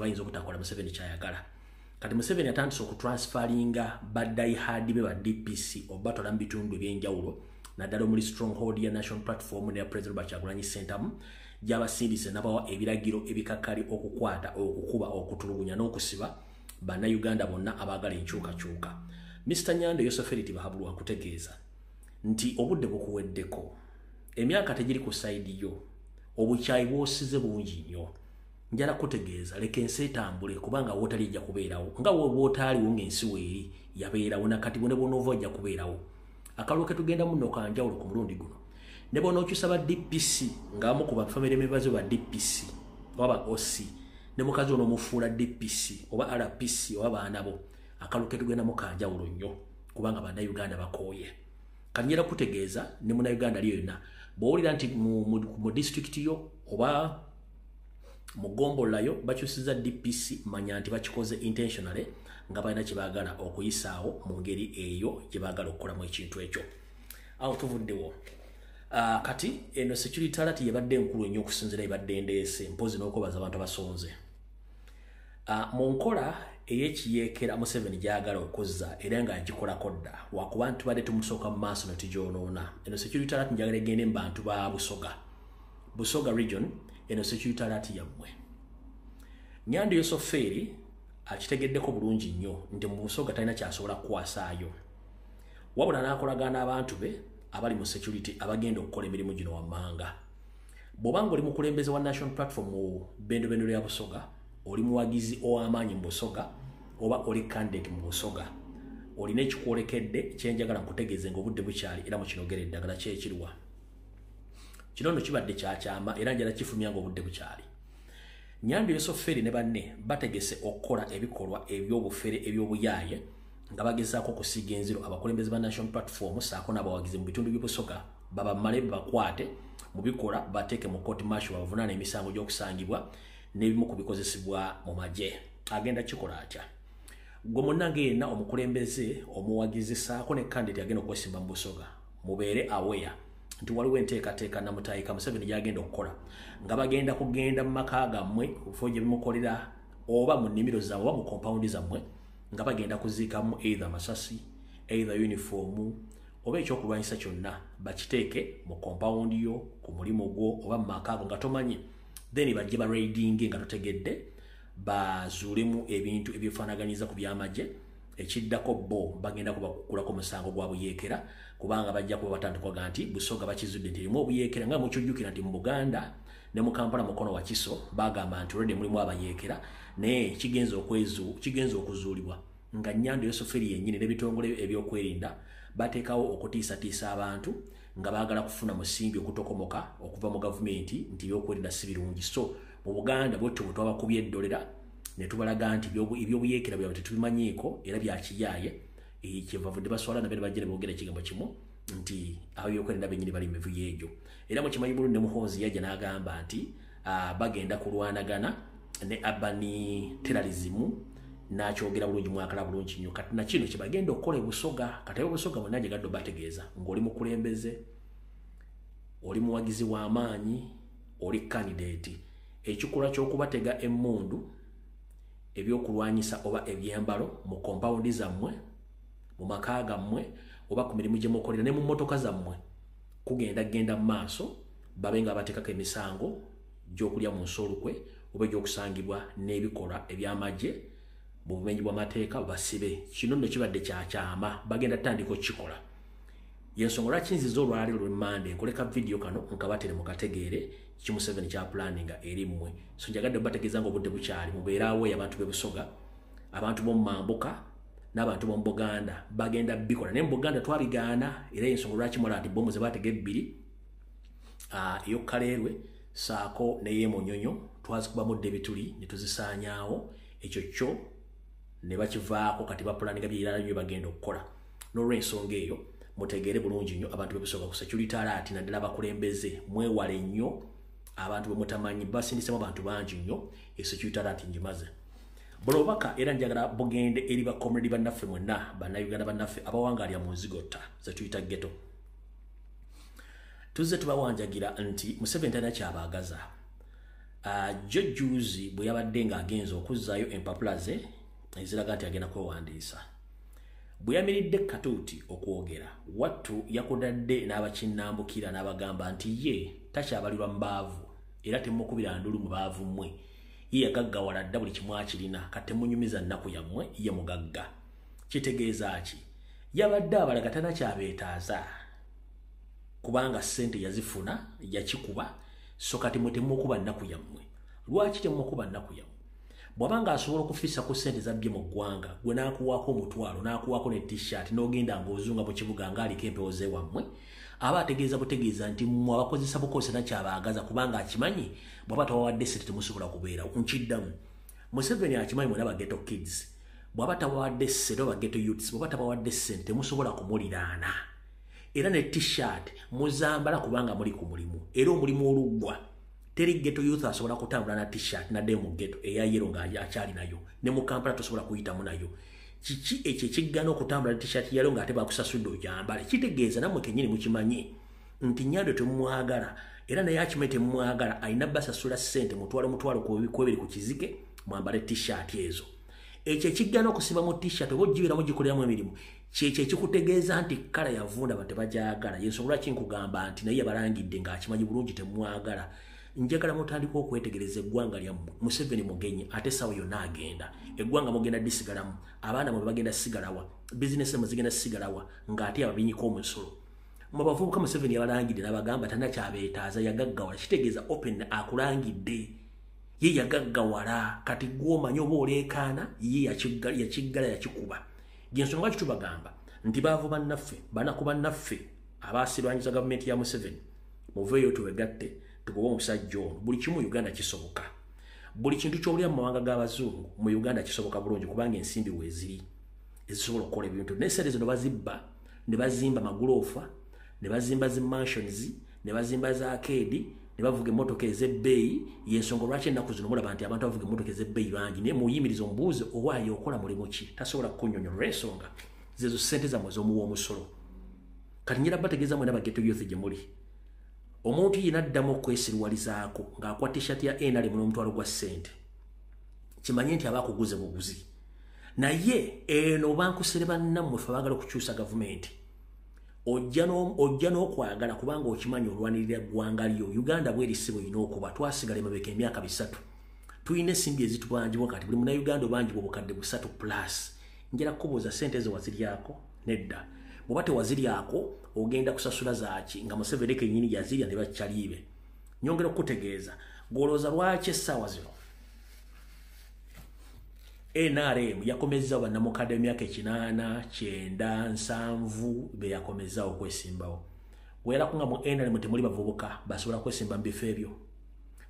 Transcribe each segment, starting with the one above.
bayinza okutakola Museveni kyayagala. Kati Museveni atandise okutransferinga baddaihadi be ba DPC obatola mu bitundu ebyenjawulo naddala muri stronghold ya National Platform ne President Kyagulanyi Ssentamu gy'abasindise n'abawa ebiragiro ebikakali okukwata okukuba okutulugunya n'okusiba bannayuganda bonna abaagala enkyukakyuka. Mr. Nyando Yoseferiti Bahabulwa akutegeeza nti obudde bukuweddeko, emyaka tegiri ku saidi yo, obukyayi bwosize bungi nnyo. Njala kutegeeza leka ensi etambule kubanga wotalijja kubeerawo nga wotaaliwo ng'ensi weeri yabeerawo nakati bone bonoova ojja kubeerawo. Akalulu ke tugenda muno kanjawulo ku mulundi guno ne bonookyusa ba DPC ng'amu ku bafamire mibazo ba DPC oba OC ne mukazi ono mufuula DPC oba RPC oba baana bo. Akalulu ke tugenda mu kanjawulo nnyo kubanga bannayuganda bakooye. Kanjera kutegeeza ne munnayuganda aliyo yonna bw'owulira nti mu district yo oba mugombolayo bakyusiza DPC manya nti bakikoze intentionally nga balina kyebaagala okuyisaawo mu ngeri eyo gyebaagala okukolamu ekintu ekyo. Awo tuvuddewo. Kati eno security alert yebadde enkulu ennyo okusinzira ebadde endeese mpozi n'okwebaza abantu abasonze. Mu nkola ey'ekiyeekera Museveni gy'agala okuzza era ng'agikolako dda wakuba ntubadde tumusooka mu maaso ne tugyonoona. Eno security alert njagala egende mu bantu ba Busoga region. Eno security alert yammwe Nyando Yosoferi akitegeddeko bulungi nnyo nti mu Busoga talina kyasobola kukwasaayo wabula n'akolagana abantu be abali mu security abagenda okukola emirimu gino wammanga. Bw'obanga oli mukulembeze wa National Platform mu bendobendo lya Busoga, oli muwagizi ow'amaanyi mu Busoga oba oli candidate mu Busoga, olina ekikwolekedde kyenjagala nkutegeeze ng'obudde bukyali era mu kinogera eddagala kyekiriwa. Kino nno kibadde kyakyama era njala kifumya ng'obudde bukyali. Nyando Yosoferi ne banne bategese okukola ebikolwa eby'obufere eby'obuyaaye nga bagezaako okusiiga enziro abakulembeze ba National Platform saako n'abawagizi mu bitundu by'Obusoga babamale bakwate mu bikola bateeke mu court martial bavunaana emisango gy'okusangibwa n'ebimu ku bikozesebwa mu magye. Agenda kikola atya? Gwe munnange yenna omukulembeze omuwagizi saako ne candidate agenda okwesimba mu Busoga mubeere aware nti waliwo enteekateeka namutayika Museveni gy'agenda okukola nga bagenda kugenda mu maka gammwe bifo gye bimukolera oba mu nnimiro zammwe oba mu compound zammwe nga bagenda kuziikamu either masasi either uniform oba ekyokulwanyisa kyonna bakiteeke mu compound yo ku mulimu gwo oba mu maka ago nga tomanyi, then bajje ba raiding nga totegedde bazuulemu ebintu ebyefaanaganyiza ku byamagye. Ekiddako bo bagenda kubakukulako musango gwa buyeekera kubanga bajja kuba batandikwaga nti Busoga bakizudde nti erimu obuyeekera nga mukyujjukira nti mu Buganda ne mu Kampala mukono wa Kiso bagamba nti olwedde mulimu abayeekera naye kigenza okuzuulibwa nga Nyando Yosoferi yennyini n'ebitongole ebyokwerinda bateekawo okutiisatiisa abantu nga baagala kufuna musimbi okutokomoka okuva mu gavumenti nti ebyokwerinda si birungi. So mu Buganda bwetyo bwe twabakubye eddolera ne tubalaga nti ebyobuyeekera byabwe tetubimanyiiko era byakiyaaye. Kyebavudde baswala nabe ne bajja ne boogera ekigambo kimu nti ab'ebyokwerinda bennyini bali mivu yeegyo. Era mu kimanyi bulungi ne Muhoozi yajja n'agamba nti bagenda kulwanagana ne urban terrorism n'akyogera bulungi mwakala bulungi nnyo. Kati na kino kye bagenda okukola e Busoga. Kati Busoga mwenna gyegadde bategeeza ng'oli mukulembeze, oli muwagizi w'amaanyi, oli candidate, ekikola ky'okubatega emmundu ebyokulwanyisa oba ebyambalo mu compound zammwe mu maka gammwe oba ku mirimu gye mukolera ne mu mmotoka zammwe kugenda mu maaso babe nga bateekako emisango gy'okulya mu nsolukwe oba gy'okusangibwa n'ebikola ebyamagye mu bumenyi bw'amateeka basibe. Kino nno kibadde kyakyama bagenda tandika okukikola. Yensonga lwaki nziza olwaleero lwe Mande nkoleka video kano nkabatere mukategeere ki Museveni kya planninga eri mmwe. So njagadde bategeeza ng'obudde bukyali mubeeraawo abantu b'e Busoga, abantu b'omu Mambuka n'abantu b'omu Buganda bagenda bikola naye mu Buganda twabigaana era ensonga lwaki mulaba nti bbomu ze baatega ebbiri ey'Okukalerwe saako n'ey'eMunyonyo twazikubamudde ebituli ne tuzisaanyaawo ekyo kyo ne bakivaako kati bapulaninga by'irala nnyo bagenda okukola. N'olw'ensonga eyo mutegeere bulungi nnyo abantu b'e Busoga ku security alert naddala abakulembeze mwewale nnyo abantu bwe mutamanyi basindisemu abantu bangi nnyo security alert ngimaze. Buno obubaka era njagala bugende eri bakomredi bannaffe mwenna bannayuganda bannaffe abawangaalya mu nzigotta ze tuyita ghetto. Tuzze tubawanjagira nti Museveni talina kyabaagaza. Juzi bwe yabadde ng'agenza okuzzaayo empapula ze eziraga nti agenda kwewandiisa. Bwe yamiridde katuuti okwogera, wattu yakudadde n'abakinnambukira n'abagamba nti ye takyabalirwa mu baavu era temukubira ndulu mu baavu mmwe. Ye yagaggawala dda buli kimu akirina kati temunyumiza nnaku yammwe ye mugagga. Kitegeeza ki? Yabadde abalaga tanakyabeetaaza kubanga ssente yazifuna yakikuba so kati mwe temukuba nnaku yammwe. Lwaki temukuba nnaku yammwe? Bw'abanga asobola okufiisa ku ssente zabbye mu ggwanga gwe n'akuwaako omutwalo n'akuwaako ne t-shirt n'ogenda ng'ozunga mu kibuga ng'aliko empewo ze wammwe, aba ategeeza butegeeza nti mmwe abakozesa bukozesa nakyabaagaza kubanga akimanyi bw'aba tawawadde ssente temusobola kubeerawo. Nkiddamu, Museveni akimanyi mwena bageto kids. Bw'aba tawawadde ssente oba bageto youths, bw'aba tawawadde ssente temusobola kumuliraana. Era ne t-shirt muzambala kubanga muli ku mulimu. Era omulimu oluggwa. Teri ghetto youth asobola kutambula na t-shirt na demo ghetto eya yero nga akyali nayo. Ne mu Kampala tosobola kuyitamu nayo. Kiki ekyo kiggana okutambula na t-shirt yalo nga ateba kusasudde ojambale. Kitegeeza namwe kennyini mukimanyi nti Nyando temumwagala era naye akimanyi temumwagala alina basasula ssente mutwalo kwebiri ku kizike mwambale t-shirt ezo. Ekyo kiggana okusiba mu t-shirt oba ojjibiramu gikoleramu emirimu. Kyekyo ekikutegeeza nti kala yavunda batebajagala. Yensobola kinkugamba nti naye yabalangidde ng'akimanyi bulungi temumwagala. Njagala mutandika okwetegereza eggwanga lyammwe. Museveni mugenyi ate sawa yonna agenda. Eggwanga mugenda disigalamu. Abaana mwe bagenda sigalawa. Bizinesi mwe zigenda sigalawa ng'ate ababinyiko omusolo. Mu bavubuka Museveni yabalangidde n'abagamba tanakyabeetaaza yagaggawala. Kitegeeza open akulangidde. Ye yagaggawala kati gw'omanyi oba oleekaana ye yakiggala yakikuba. Gyensonga ki tubagamba nti baavu bannaffe banaku bannaffe abaasirwanyiza gavumenti ya Museveni muveeyo tuwegatte tugoba omusajja ono. Buli kimu Uganda kisoboka. Buli kintu ky'olya mu mawanga g'abazungu mu Uganda kisoboka bulungi kubanga ensimbi weeziri ezisobola okukola ebintu. N'essente zino bazibba ne bazimba maguloofa ne bazimba zi mansions ne bazimba za arcade ne bavuga emmotoka ez'ebbeeyi. Y'ensonga lwaki ennaku zino mulaba nti abantu bavuga emmotoka ez'ebbeeyi bangi naye muyimiriza omubuuze owaayo okola mulimu ki tasobola kukunnyonnyola ensonga zezo ssente zammwe z'omuwa omusolo. Kati nyira bategeeza mwena bageto youth gye muli. Omuntu yina addamu okwesirwalizaako ng'akwa t-shirt ya NRM n'omutwalo gwa ssente. Kimanye nti aba akuguze buguzi. Naye eno bankusere bannammwe ffe abaagala okukyusa gavumenti. Ojja n'okwagala kubanga okimanyi olwanirira ggwanga lyo. Uganda bwerisibo yina okuba twasigala emabeka emyaka 3. Tuyina ensimbi ezitubanjibwa kati buli munnayuganda obanjibwa obukadde 3+. Njala kubuuza ssente ezo waziryako? Nedda. Bw'oba tewaziryako ogenda kusasula zaaki nga Museveni kennyini yazirya ne bakyaliibe. Nyongera okutegeeza gwolooza lwaki essaawa zino NRM yakomezzawo bannamukadde emyaka 8, 9, 7 be yakomezzawo okwesimbawo. Weerako nga mu NRM temuli bavubuka basobola kwesimba mu bifo ebyo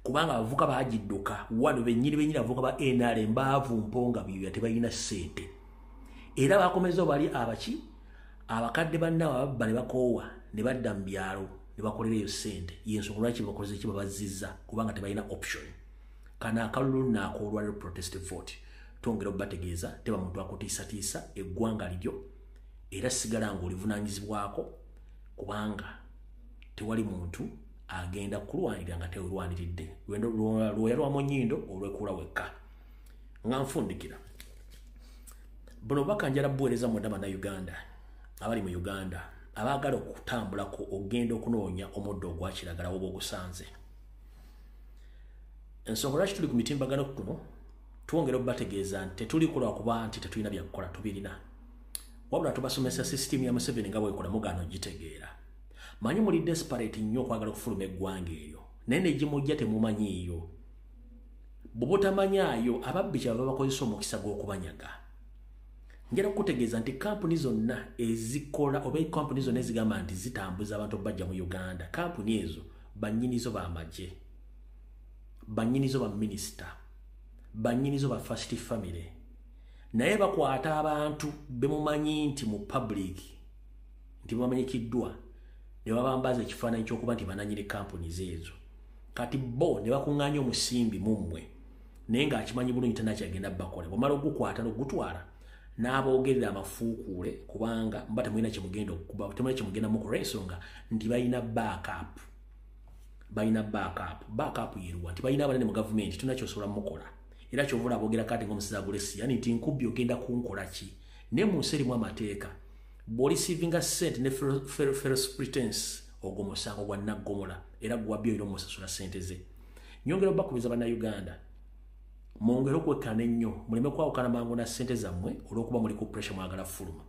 kubanga abavubuka baagidduka wano bennyini abavubuka ba NRM baavu mponga byoya tebalina ssente era bakomezzawo bali abaki abakadde bannaabo ababba ne bakoowa ne badda mu byalo ne bakolera eyo ssente. Y'ensonga lwaki bakoze ki babazizza kubanga tebalina option. Kana akalulu n'akoolwaliro protest vote. Twongera obategeeza teba muntu akutiisatiisa eggwanga liryo era sigala ng'olivunaanyizibwako kubanga tewali muntu agenda kulwanirira nga tewerwaniridde. Lwoya lwa Munyindo olwekuula wekka. Nga nfundikira buno bakanjala buweereza mwenda bannayuganda abali mu Uganda abaagala okutambulako ogenda okunoonya omuddo ogwa kiragala oba ogusanze. Ensonga lwaki tuli ku mitimbagano kuno twongera obategeeza nti tetuli kukola kuba nti tetulina byakukola tubirina. Wabula tubasomesa system ya Museveni nga bwekola mugaano gitegeera. Manyi muli desperate nnyo okwagala okufuluma eggwanga eryo naye ne gimujja temumanyiiyo. Bw'obutamanyaayo ababbi kyabava bakozesa omukisa gw'okubanyaga. Njala kutegeeza nti kampuni zonna ezikola oba kampuni zonna ezigamba nti zitambuza abantu bajja mu Uganda, kampuni ezo bannyinizo b'amagye, bannyinizo ba minisita, bannyinizo ba first family. Naye bakwata abantu bemumanyi nti mu public nti bamanyikiddwa ne babambaza ekifaananyi ky'okuba nti bananyire kampuni ezo. Kati bo ne bakuŋŋaanya omusimbi mummwe naye ng'akimanyi bulungi tanakyagenda bakola. Bw'omala ogukwata n'ogutwala n'aboogerera amafuukuule kubanga mba temulina kyemugenda okukuba temulina kyemugenda mukola ensonga nti balina backup. balina backup yeruwa nti balina abanene mu government tunakyosobola mukola era kyovula abogera kati ng'omusiza Grace yani nti nkubbi ogenda kunkola ki ne mu nsi erimu amateeka bw'olisivinga ssente ne false pretense ogwo musango gwa naggomola era gwabyo era omusasula ssente ze. Nyongera bakubiriza bannayuganda mwongere okwekkaana ennyo muleme kwawukana mangu na ssente zammwe olw'okuba muli ku pressure mwagala fuluma.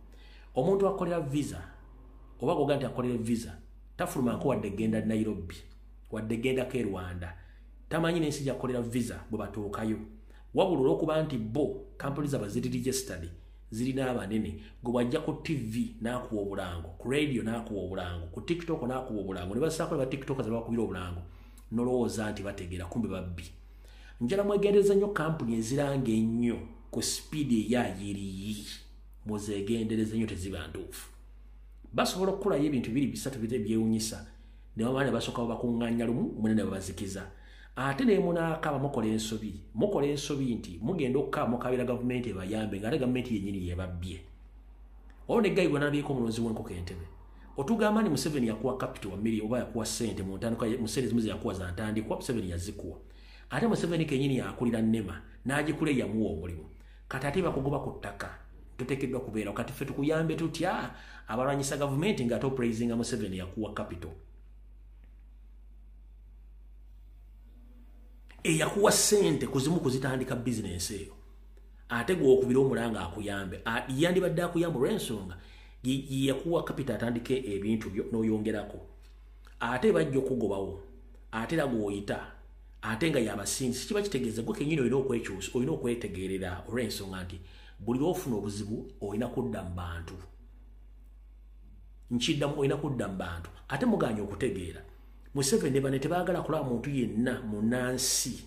Omuntu akolera visa oba goga nti akolera visa tafulumanko wadde genda Nairobi wadde genda ke Rwanda tamanyi n'ensi gy'akolera visa bwe batuukayo wabula olw'okuba nti bo kampuni zaba ziri registered zirina abanene gwe bwajja ku TV n'akuwa obulango ku radio n'akuwa obulango ku TikTok n'akuwa obulango ne basaako ne ba TikTok ze bakubira obulango nolowooza nti bategeera kumbe babbi. Njala mwegendereza nnyo kampuni eziranga ennyo ku speed eyayiriyi muzeegendereza nnyo teziba ntuufu. Basobola okukolayo ebintu 2-3 ebyewunyisa ne babaana basooka bakuŋŋaanya lumu munene babazikiza ate ne munaakaba mukola ensobi nti mugenda okukaba mukabira gavumenti ebayambe ng'ate gavumenti yennyini yebabbye. Olwo ne Guy bw'anabyeko omulonzi w'enkoko Entebbe otugamba ni Museveni yakuwa capital wa million oba yakuwa ssente mu ntandikwa mu series muzi yakuwa za ntandikwa Museveni yazikuwa ate Museveni kennyini yakulira Nema n'agikula yamuwa omulimu kati ate bakugoba ku ttaka tuteekeddwa kubeera kati ffe tukuyambe tutya abalwanyisa gavumenti nga praising Museveni yakuwa capital eyakuwa ssente kuzimu kuzitandika business eyo ate gwe okubira omulanga akuyambe yandibadde akuyamba olw'ensonga yakuwa capital atandike ebintu byo n'oyongerako ate bajja okugobawo ate era gwoyita ate nga yabasinzi kiba kitegeeza gwe kennyini olina okwekyusa olina okwetegeerera olw'ensonga nti buli lw'ofuna obuzibu olina kudda mu bantu nkiddamu olina kudda mu bantu ate muganya okutegeera Museveni bane tebaagala kulaba muntu yenna munansi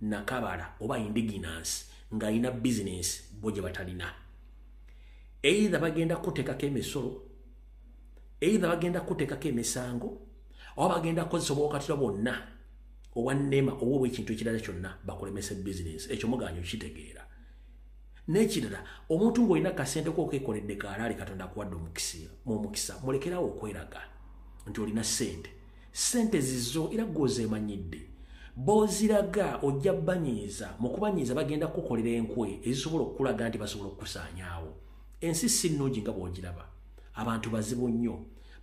nakabala oba indigenous nga alina business bo gye batalina either bagenda kuteekako emisolo either bagenda kuteekako emisango oba bagenda kukozesa obwakatira bwonna obwa Nema oba obw'ekintu ekirala kyonna bakulemesa business ekyo muganya okitegeera. N'ekirala omuntu ng'olina kasente k'okeekoledde kaalaali Katonda akuwadde omukisa mulekerawo okweraga nti olina ssente zizo era gwozeemanyidde b'oziraga ojja banyiiza mu kubanyiiza bagenda kukolera enkwe ezisobola okulaga nti basobola okukusaanyaawo. Ensi si nnungi nga bw'ogiraba abantu bazibu nnyo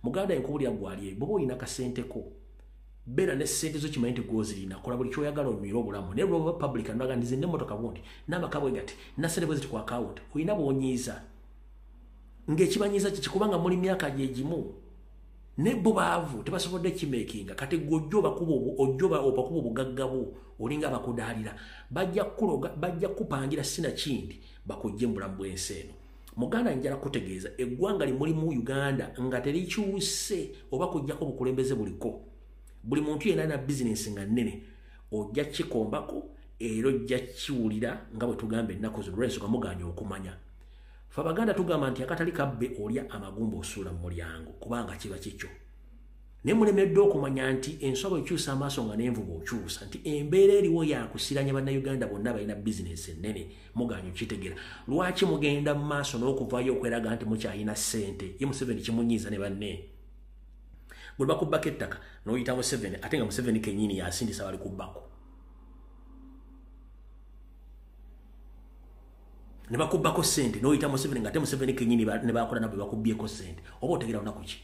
muganda enkubulya gwali bw'oba olina kasenteko beera ne ssente zo kimanyi nti gw'ozirina kola buli kyoyagala onywera obulamu naye lw'oba public naga ndize n'emmotoka bundi n'amaka bwe gati nassente bwe ziti ku account olina bw'onyiiza ng'ekibanyiiza kikubanga muli myaka gye gimu ne bo baavu tebasobodde kimekinga kati ojjoba opakuba obugagga bwo olinga abakudaalira bajja kukuloga bajja kupangira sina kindi bakujje mu bulamu bw'ensi eno. Muganda njala kutegeeza eggwanga limuli mu Uganda nga terikyuse oba kujjako obukulembeze buliko buli muntu yenna na business nga nnene ojja kikombako era ojja kiwulira nga bwe tugamba ennaku z'olw'ensonga muganya okumanya. Ffe Abaganda tugamba nti akatali kabbe olya amagumba osuula mu mulyango kubanga kiba kikyo. Ne mulemeddwa okumanya nti enswa bw'ekyusa amaaso nga n'envuba okyusa nti embeera eriwo yakusiranya bannayuganda bonna balina bizinesi ennene muganya okitegeera. Lwaki mugenda mu maaso n'okuvayo okweraga nti mukyalina ssente ye Museveni kimunyiiza ne banne bwe bakubbako ettaka n'oyita Museveni ate nga Museveni kennyini yasindisa bali kubbako ne bakubbako ssente n'oyita Museveni nga ate Museveni kennyini ne bakola nabo bakubbyeko ssente oba otegeera lunaku ki.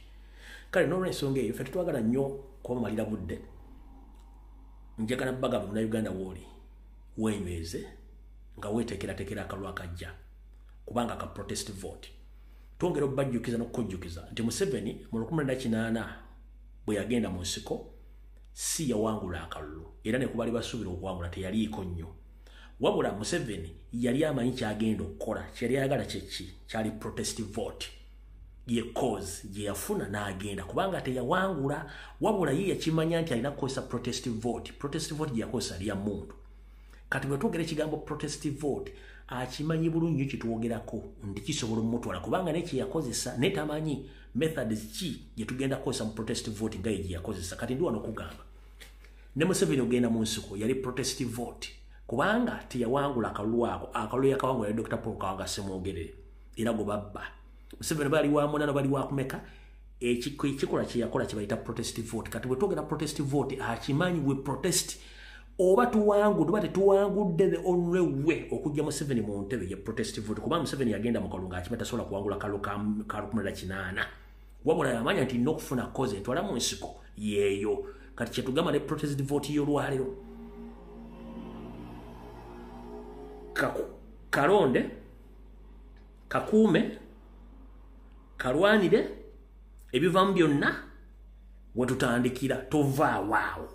Kale n'olw'ensonga eyo ffe tetwagala nnyo kubamalira budde njagala baga munnayuganda w'oli weenyweze nga weeteekerateekera akalwa akajja kubanga ka protest vote twongera obbajjukiza n'okukujjukiza nti Museveni mu 1998 bwe yagenda mu nsiko si yawangula akalulu era ne kubali basuubira okuwangula teyaliiko nnyo wabula Museveni yali amanyi kyagenda okukola kyali ayagala kyeki kyali protest vote ye cause ye yafuna n'agenda kubanga teyawangula wabula ye yakimanya nti alina kukozesa protest vote gye yakozesa lya muntu. Kati bwe twogera ekigambo protest vote akimanyi bulungi kitwogerako nti kisobola omutwala kubanga nekye yakozesa netamanyi methods ki gye tugenda kukozesa mu protest vote nga ye gye yakozesa. Kati ndi wano okugamba ne Museveni ogenda mu nsiko yali protest vote kubanga teyawangula akalulu akalulu yakawangula Dr. Paul Kawanga Ssemwogerere era go babba Museveni bali wa munana bali wa kumeka ekikola kye yakola kye bayita protest vote. Kati bwe twogera protest vote akimanyi we protest oba tuwangudde oba tetuwangudde the only way okujja Museveni mu ntebe ye protest vote. Kuba Museveni yagenda mu kalunga akimata sola kuwangula kalulu ka 18 wabula yamanya nti n'okufuna koze entwala mu nsiko yeeyo. Kati kye tugamba ne protest vote y'olwaliro kalonde kakuume kalwanire ebivamu byonna wetutandikira tova waawo.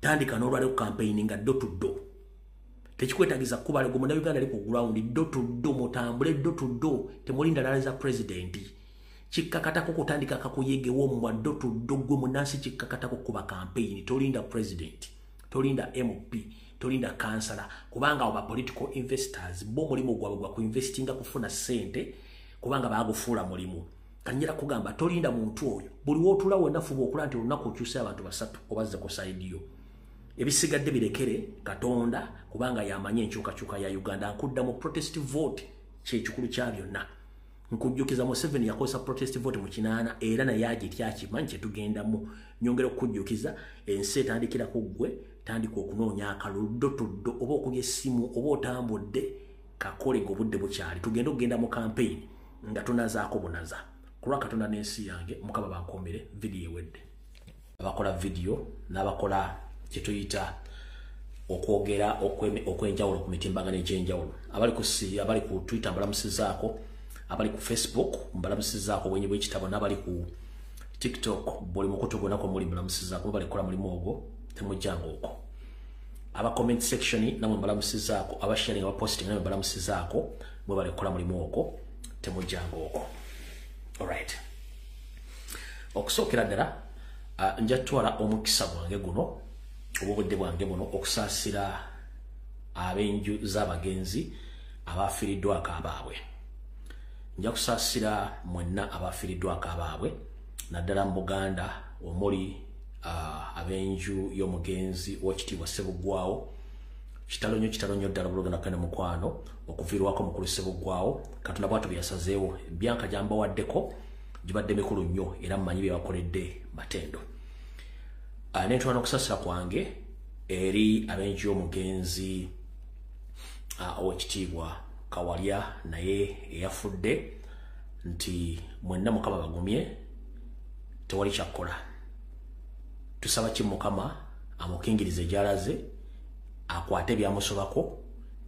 Tandika n'olwaliro campaign nga door to door. Tekikwetagiza kuba lego mu Uganda ali ku ground door to door mutambule door to door temulinda lalaza president. Kikkakatako kutandika kakuyege womwa door to door gwe munansi kikkakatako kuba campaign tolinda president tolinda MP tolinda kansala kubanga oba political investors bo mulimu gwabwe gwa kuinvestinga kufuna sente kubanga bagufuula mulimu. Kanyera kugamba tolinda muntu oyo buli wotula wonna fuba okula nti olunaku okyusa abantu basatu obazze ku side yo. Ebisigadde birekere Katonda kubanga yamanye enkyukakyuka ya Uganda. Nkudda mu protest vote kyekikulu kya byonna. Nkujjukiza Museveni yakosa protest vote mu kinaana era naye agitya akimanyi kye tugendamu. Nyongera okujjukiza ensi etandikira ku ggwe tandika okunoonya akaluddo tuddo oba okubya essimu oba otambudde kakole ng'obudde bukyali. Tugenda okugenda mu campaign nga tunazaako bunaza. Kulwa Katonda n'ensi yange Mukama bankomere video ewedde. Abakola video n'abakola kye tuyita okwogera okwenjawulo ku mitimbagano egy'enjawulo. Abali ku Twitter mbalamusizaako, abali ku Facebook mbalamusizaako bwenyi bw'ekitabo, n'abali ku TikTok buli mukutu gwonna ko muli mbalamusizaako bali kola mulimu ogwo temujjanga okwo. Aba comment section namwe mbalamusizaako, aba sharing aba posting namwe mbalamusizaako bwe bali kola mulimu ogwo temujjanga okwo. Alright. Okusookera ddala njatwala omukisa gwange guno obudde bwange buno okusaasira ab'enju z'abagenzi abafiiriddwako abaabwe. Nja kusaasira mwenna abafiiriddwako abaabwe naddala mu Buganda omuli ab'enju y'omugenzi Oweekitiibwa Ssebuggwawo. Kitalo nnyo ddala buluganda kane mukwano okuviirwako mukulu Ssebuggwawo. Katonda bw'atyo bye yasazeewo ebyanka gyambawaddeko gibadde mikulu nnyo era mmanyi bye bakoledde Matendo. Netwana okusaasira kwange eri ab'enju y'omugenzi Oweekitiibwa Kawalya naye eyafudde nti mwenna Mukama bagumye tewali kyakkola. Tusaba ki Mukama amukingirize gy'alaze akwate byamusobako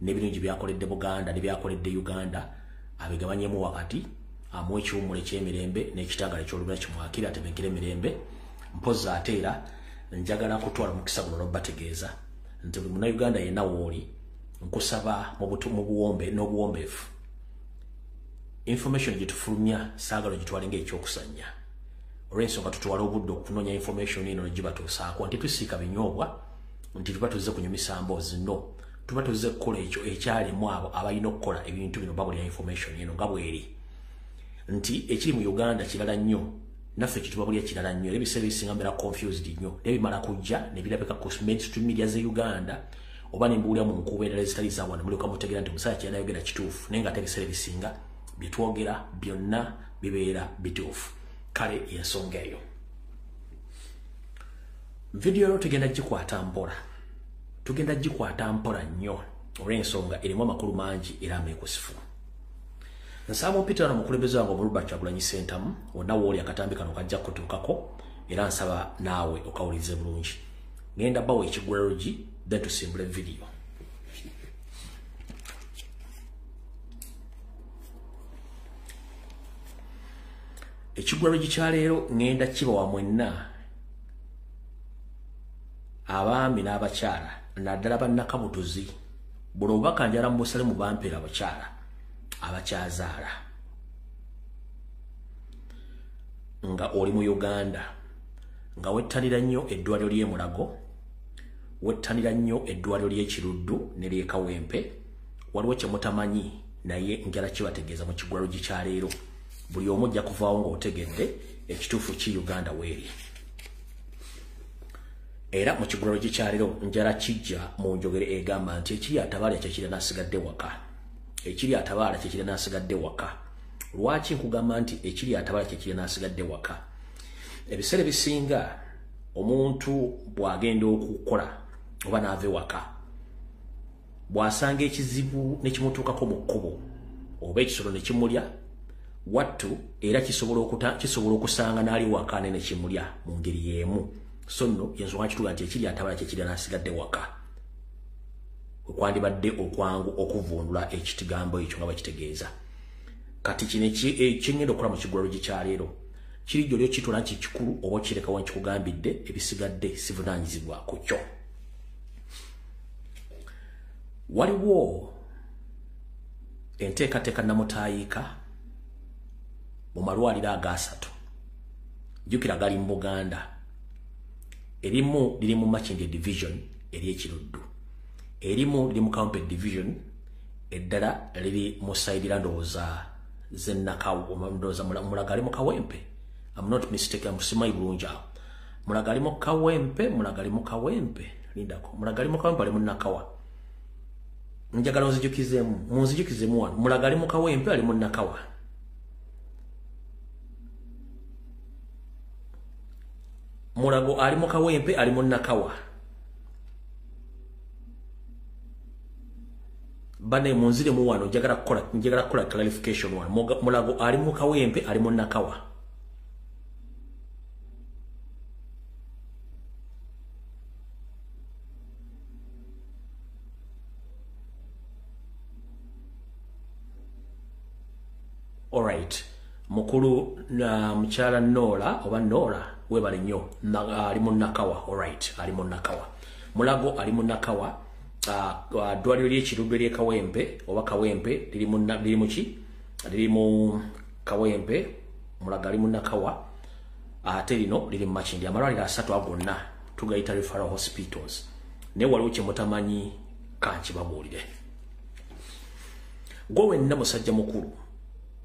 n'ebirungi byakoledde Buganda ne byakoledde Uganda abigabanyemu wakati amuwe ekiwummula eky'emirembe n'ekitangala eky'olubula kimwakira atebenkera emirembe. Mpozi ate era njagala kutwala mukisa guno n'obategeeza nti buli Munnayuganda yenna w'oli nkusaba mu buwombe n'obuwombeefu information gitufulumya saagala gitwale ng'ekyokusanya. Olw'ensonga tutuwala obudde okunoonya information eno negibatuusaako nti tusiika binyoobwa nti tuba tuzze kunyumisa mboozi no tuba tuzze kukola ekyo ekyalimu abo abalina okukola ebintu bino babulira information eno nga bweri nti ekiri mu Uganda kirala nnyo naffe kitubabulya kirala nnyo ebiseera ebisinga mbeera confused nnyo nebimala kujja nebirabika ku mainstream media ze Uganda oba nembuulira mu nkuba endala ezitali za wano mulyoka mutegeera nti omusajja kyeyayogera kituufu naye ng'ate ebiseera ebisinga bye twogera byonna bibeera bituufu. Kale y'ensonga eyo. Video eno tugenda gikwata mpola nnyo olw'ensonga erimu amakulu mangi era ameekusifu. Nsaba Peter omukulembeze wange Robert Kyagulanyi Ssentamu wonna w'oli akatambi kano kajja kutuukako era nsaba naawe okawulize bulungi. Ngenda bawo ekigwologi then tusimbule video. Ekigwologi kya leero ngenda kibawa mwenna abaami n'abakyala naddala bannakabutuzi buli obubaka njala mu Busale mu bampeera abakyala abakyazaala nga oli mu Uganda nga wettanira nnyo eddwaliro ly'e Mulago wettanira nnyo eddwaliro ly'e Kiruddu ne ly'e Kawempe waliwo kye mutamanyi naye njala kibategeeza mu kigwologi kya leero buli omu ojja kuvaawo ng'otegedde ekituufu ki Uganda weeri. Era mu kigwologi kya leero njala kijja mu njogere egamba nti ekiri atabaala kyekiri n'asigadde waka. Ekiri atabaala kyekiri n'asigadde waka. lwaki nkugamba nti ekiri atabala kyekiri n'asigadde waka ebiseera bisinga omuntu bw'agenda okukola oba n'ava waka bw'asanga ekizibu ne kimutuukako mu kkubo oba ekisolo ne kimulya wattu era kisobola okusanga n'ali waka ne kimulya mu ngeri y'emu so nno yensonga kituga nti ekiri atabala kyekiri n'asigadde waka kwandibadde okwangu okuvundula ekigambo ekyo nga bakitegeeza kati kino ekyengenda okukola mu kigulalo kyaleero kiri gyolyo kitula nti kikulu oba kirekawo nkikugambidde ebisigadde sivunaanyizibwa ku kyo waliwo enteekateeka namutayiika mu malwaliro agasatu jjukira gali mu Buganda erimu liri mu Makindye division ery'Ekiruddu erimu liri mu Kawempe division eddala liri mu sayidira ndowooza zennakawo ndowooza Mulago ali mu Kawempe I'm not mistaken musimayi bulungi awo Mulago ali mu Kawempe lindako Mulago ali mu Kawempe ali mu Nakawa njagala munzijukizemu wano Mulago ali mu Kawempe ali mu Nakawa Mulago ali mu Kawempe ali mu Nakawa bane munzire mu wano njagala kukola clarification wano Mulago ali mu Kawempe ali mu Nakawa alright mukulu na mchala Nola oba Nola webale nnyo ali mu Nakawa alright ali mu Nakawa Mulago ali mu Nakawa dwaliro ly'Ekiruddu ery'e Kawempe oba Kawempe liri mu Kawempe Mulago ali mu Nakawa ate lino liri mu Makindye amalwaliro asatu agonna tugayita referral hospitals naye waliwo kye mutamanyi kankibabuulire gwe wenna musajja mukulu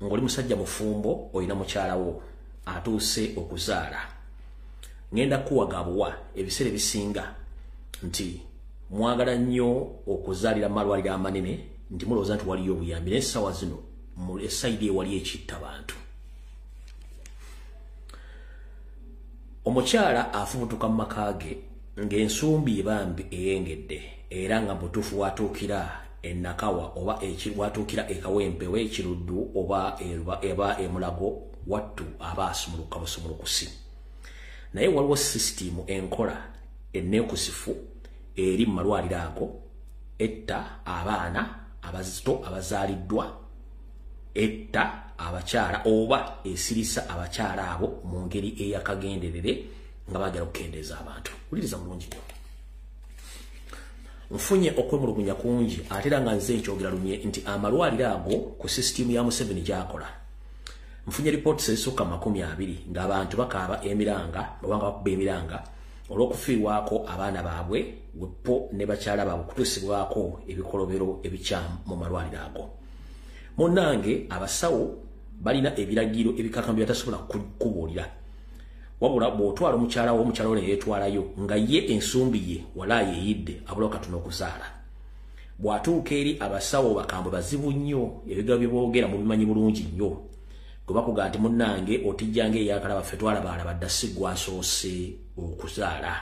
ng'oli musajja mufumbo olina mukyalawo atuuse okuzaala ngenda kuwagabuwa ebiseera ebisinga nti mwagala nnyo okuzaalira mu malwaliro amanene nti mulowooza nti waliyo obuyambi naye essaawa zino mu esayidi ewali ekitta bantu omukyala afubutuka mu maka ge ng'ensumbi ebambi eyengedde era nga butuufu watuukira Nakawa oba watuukira e Kawempe w'Ekiruddu oba eba e Mulago wattu aba asumuluka busumulukusi naye waliwo system enkola enneekusifu eri mu malwaliro ago etta abaana abazito abazaaliddwa etta abakyala oba esirisa abakyala abo mu ngeri eyakagenderere nga bagala okukendeeza abantu uliriza mulungi nnyo nfunye okwemulugunya kungi ate era nga nze nkyogera lumye nti amalwaliro ago ku system ya Museveni gyakola nfunye reports ezisukka 20 ng'abantu bakaaba emiranga oba nga bakuba emiranga olw'okufiirwako abaana baabwe wepo ne bakyala baabwe kutuusibwako ebikolobero ebikyamu mu malwaliro ago munnange abasawo balina ebiragiro ebikakamu byatasobola kubuulira wabula bw'otwala omukyala wo omukyala ne yeetwalayo nga ye ensumbi ye wala yeeyidde abula katono okuzaala bw'atuuka eri abasawo bakambwe bazibu nnyo ebigabo bye boogera mu bimanyi bulungi nnyo gwe bakugaa nti munnange otijjanga eyakala baffe twalabalaba dda si gwasoose okuzaala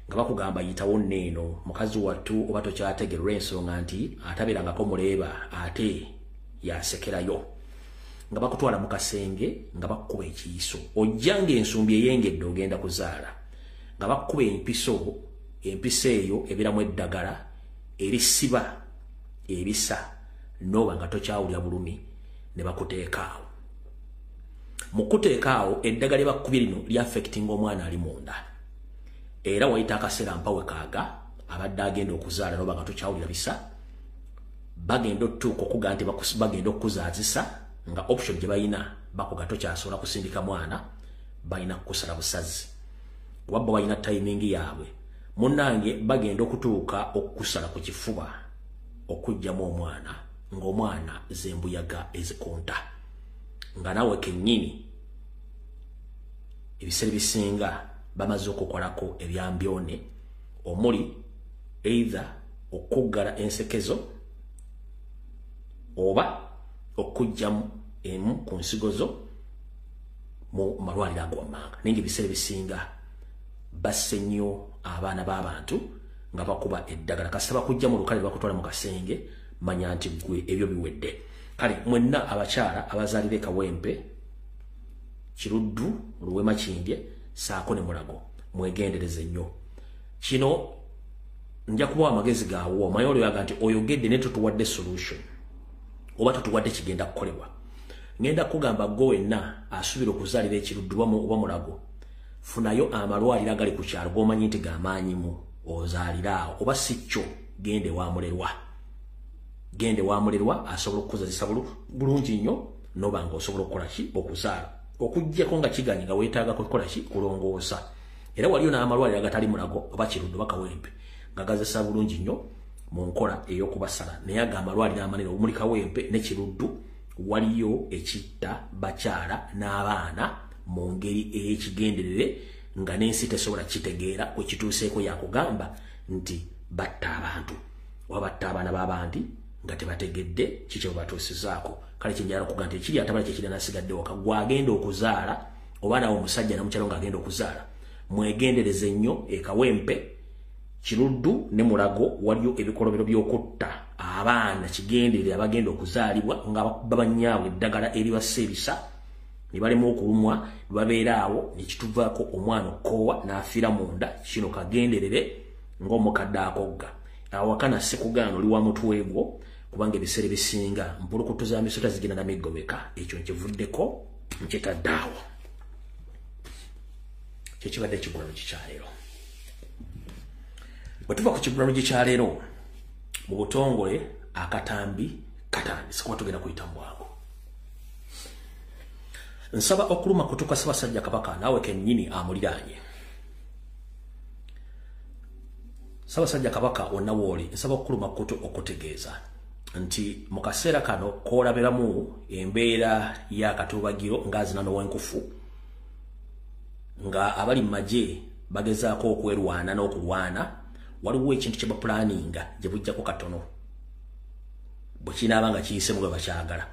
nga bakugamba yitawo nneeno mukazi wattu oba tokyategerwa ensonga nti atabeerangako muleeba ate yasekerayo nga bakutwala mu kasenge nga bakukuba ekiyiso ojjanga ensumbi eyengedde ogenda kuzaala nga bakukuba empisa eyo ebiramu eddagala erisiba ebisa nooba nga tokyawulira bulumi ne bakuteekaawo mu kuteekaawo eddagala lyebakubye lino lyaffectinga omwana ali munda era wayita akaseera mpawe kaaga abadde agenda okuzaala nooba nga tokyawulira bisa bagenda otuuka okuga nti bagenda okukuzaazisa nga option gye balina bakuga tokyasobola kusindika mwana balina kukusala busazi wabba balina timing yaabwe munnange bagenda okutuuka okukusala ku kifuba okujjamu omwana ng'omwana zembuyaga ezikunta nga naawe kennyini ebiseera bisinga bamaze okukolako ebyambyone omuli either okuggala ensekezo oba okujjamu emu ku nsigo zo mu malwaliro ag'wammanga naye ebiseera bisinga basse nnyo abaana b'abantu nga bakuba eddagala kasaba kujja mu lukale bakutwala mu kasenge manya nti gwe ebyo biwedde kale mwenna abakyala abazaalira Kawempe Kiruddu Luwema Kindye saako ne Mulago mwegendereze nnyo kino nja kubawa amagezi gaawo mayolo yaga nti oyogedde ne tutuwadde solution oba tutuwadde kigenda kukolebwa ngenda kugamba go wenna asubira okuzaalira Ekiruddu oba Mulago funayo amalwaliro agali ku kyalo g'omanyi nti g'amaanyimu ozaaliraawo oba si kyo gende wa mulerwa asobola okukuzazisa bulungi nnyo noba nga osobola okukola ki okuzaala okuggyako nga kiganye nga weetaaga kukola ki kulongoosa era waliyo n'amalwaliro agatali Mulago oba Kiruddu oba Kawempe nga gazesa bulungi nnyo mu nkola ey'okubasala naye aga amalwaliro amanene omuli Kawempe ne Kiruddu waliyo ekitta bakyala n'abaana mu ngeri ey'ekigenderere nga n'ensi tesobola kitegeera kwe kituuseeko yakugamba nti batta abantu oba batta abaana b'abandi nga tebategedde kiki batuusizaako kale kyenjala okuga nti ekiri atabala kyekiri nasigadde waka gwagenda okuzaala oba nawe omusajja namukyalo ng'agenda okuzaala mwegendereze nnyo Kawempe Kiruddu ne Mulago waliyo ebikolobero by'okutta abaana kigenderere abagenda okuzaalibwa nga babanyaabwe eddagala eribassa ebisa ne balema okulumwa babeeraawo ne kituvaako omwana okoowa n'afiira munda kino kagenderere ng'omukadde akogga awakana sikugaana oli wa mutwe gwo kubanga ebiseera bisinga mpulukutu za misota zigenda na miggomeka ekyo nkivuddeko nkitaddaawo kyekibadde ekigulano kikyaleero bwe tuva ku kigulano kikyaleero mu butongole akatambi katandise kuba tugenda kuyita mbwangu nsaba okuluma kutuka Ssaabasajja Kabaka naawe kennyini amuliraanye Ssaabasajja Kabaka wonna wooli nsaba okuluma kutu okutegeeza nti mu kaseera kano koolabiramu embeera y'akatuubagiro ng'azina n'owenkufu nga abali mu magye bagezaako okwerwana n'okulwana waliwo ekintu kye bapulaninga gye bujjako katono bwe kinaaba nga kiyisemu gwe bakyagala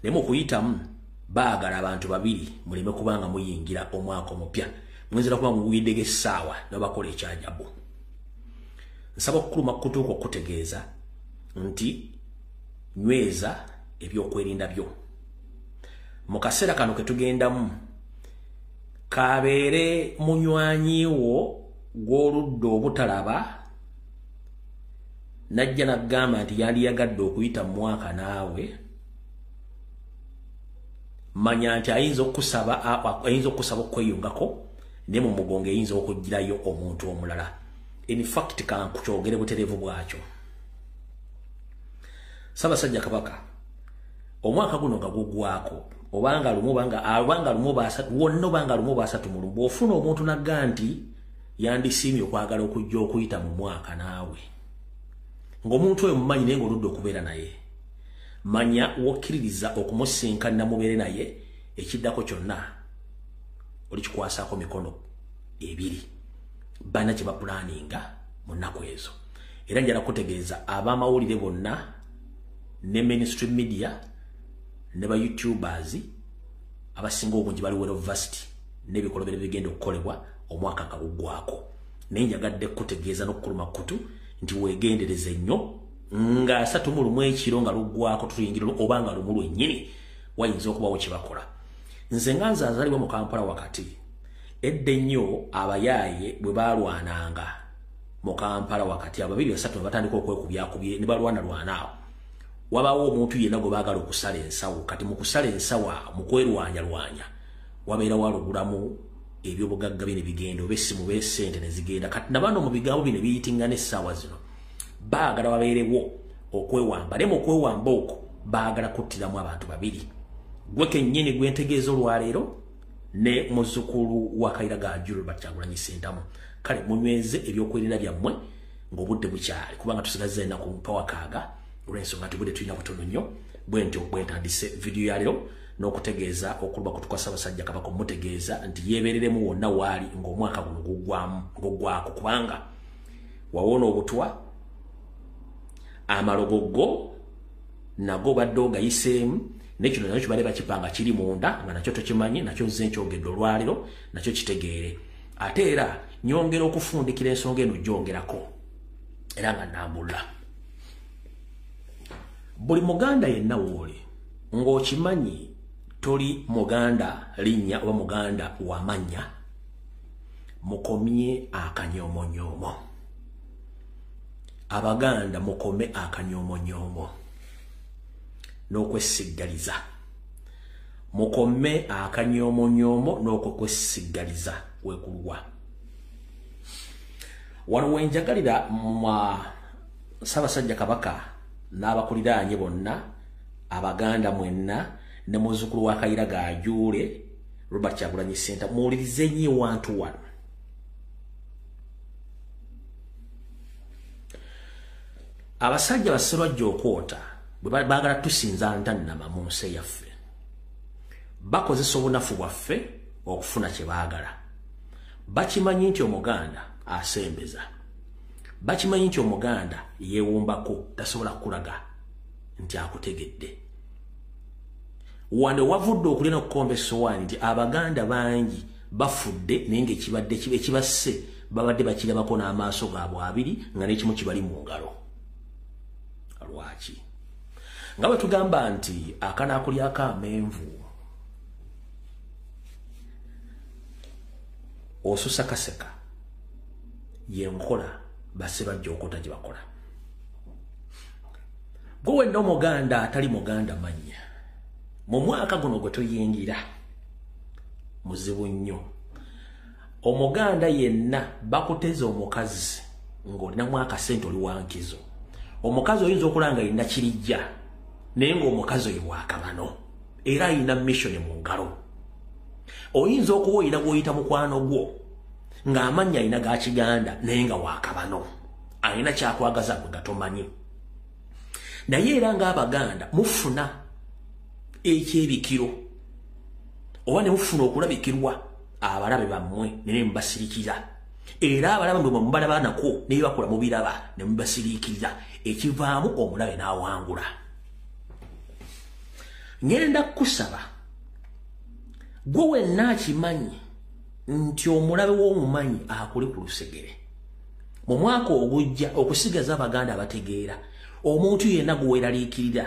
naye mu kuyitamu baagala abantu babiri muleme kubanga muyingira omwaka omupya mwenzira kuba muwiddeko essaawa n'abakola ekyajabu nsaba okukuluma kutuuka okutegeeza nti nyweza ebyokwerinda byo mu kaseera kano ke tugendamu kabeere munywanyiwo gw'oludda obutalaba najja nagamba nti yandiyagadde okuyita mu mwaka naawe manya nti ayinza okusaba okweyungako naye mu mugongo eyinza okugirayo omuntu omulala in fact kankukyogere butereevu bwakyo Ssaabasajja Kabaka omwaka guno nga gugwako obanga lumu basatu mu lumu bw'ofuna omuntu nagga nti yandisiimye okwagala okujja okuyita mu mwaka naawe ng'omuntu oyo mumanyi naye ng'oludde okubeera naye manya wokkiririza okumusinkana mubeere naye ekiddako kyonna olikikwasaako mikono ebiri bana gye bapulaninga mu nnaku ezo era njala kutegeeza ab'amawulire bonna ne mainstream media ne ba YouTubers abasinga obungi bali well versed n'ebikolobero bigenda okukolebwa omwaka nga guggwako naye njagadde kutegeeza n'okukuluma kutu nti weegendereze nnyo nga 31 ekiro nga luggwako tuyingira oba nga lumu lwennyini wayinza okubawo kye bakola nze nga nzaazalibwa mu Kampala wakati edda ennyo abayaaye bwe baalwananga mu Kampala wakati ababiri basatu ne batandika okwekubyakubye ne balwanalwanaawo wabawo omuntu yenna gwe baagala okusala ensawo kati mu kusala ensawa mu kwerwanyalwanya wabeera walugulamu ebyobugagga bye ne bigenda oba essimu oba essente ne zigenda kati nabano mu bigambo bino biyitingana essaawa zino baagala babeerewo okwewamba naye mu okwewamba okwo baagala kuttiramu abantu babiri gwe kennyini gwe ntegeeza olwaleero ne muzzukulu wa Kayiira ga Gilbert Kyagulanyi Ssentamu kale munyweze ebyokwerinda byammwe ng'obudde bukyali kubanga tusigaze ennaku mpawakaaga olw'ensonga tubudde tulina butono nnyo bwe ntyo bwe ntandise vidiyo ya leero n'okutegeeza okuluba kutuka Ssaabasajja Kabaka omutegeeza nti yeebereremu wonna waali ng'omwaka guno guggwako kubanga wawona obutwa amalogogo nago badde ogayiseemu nekino nakyo bale bakipanga kiri munda nga nakyo tokimanyi nakyo nze nkyogedde olwaliro nakyo kitegeere ate era nyongera okufundikira ensonga eno gyongerako era nga nambula buli muganda yenna wooli ng'okimanyi toli muganda linnya oba muganda wamanya mukomye akanyomonyoomo abaganda mukome akanyomonyoomo n'okwesigaliza mukome akanyomonyoomo n'okwesigaliza wekulwa wano wenjagalira Ssaabasajja Kabaka n'abakuliraanye bonna abaganda mwenna ne muzzukulu wa Kayiraga Ajuule Robert Kyagulanyi Ssentamu muwulirize nnyo wantu wano abasajja Basserwajja okwota bwe baagala tusinza ntannama mu nsi yaffe bakozesa obunafu bwaffe okufuna kye baagala bakimanyi nti omuganda asembeza bakimanyi nti omuganda yeewumbako tasobola kulaga nti akutegedde wano wavudde okulina okukomba essowaani nti abaganda bangi bafudde naye ng'ekibadde ekibasse babadde bakirabako n'amaaso gaabwe abiri nga n'ekimu kibali mu ngalo lwaki nga bwe tugamba nti akanaakulyako amenvu osusa kaseka yenkola Basserwajja okota gye bakola gwe wenna omuganda atali muganda manya mu mwaka guno gwe tuyingira muzibu nnyo omuganda yenna bakuteza omukazi ng'olinamu akasente oli wankizo omukazi oyinza okulanga yina kirijja naye ng'omukazi oyo wakabano era ayina mission mu ngalo oyinza okuba oyina gw'oyita mukwano gwo ng'amannya ayina ga Kiganda naye nga wakabano ayina kyakwagaza gwe gatomanyi naye era ng'Abaganda mufuna ekyebikiro oba ne mufuna okulabikirwa abalabe bammwe ne mubasirikira era abalabe mwe mubalaba nako ne bakola mubiraba ne mubasirikira ekivaamu omulabe n'awangula ngenda kusaba gwe wenna akimanyi nti omulabe w'omumanyi akuli ku lusegere mu mwaka ogujja okusigaza Abaganda abategeera omuntu yenna gwe weeraliikirira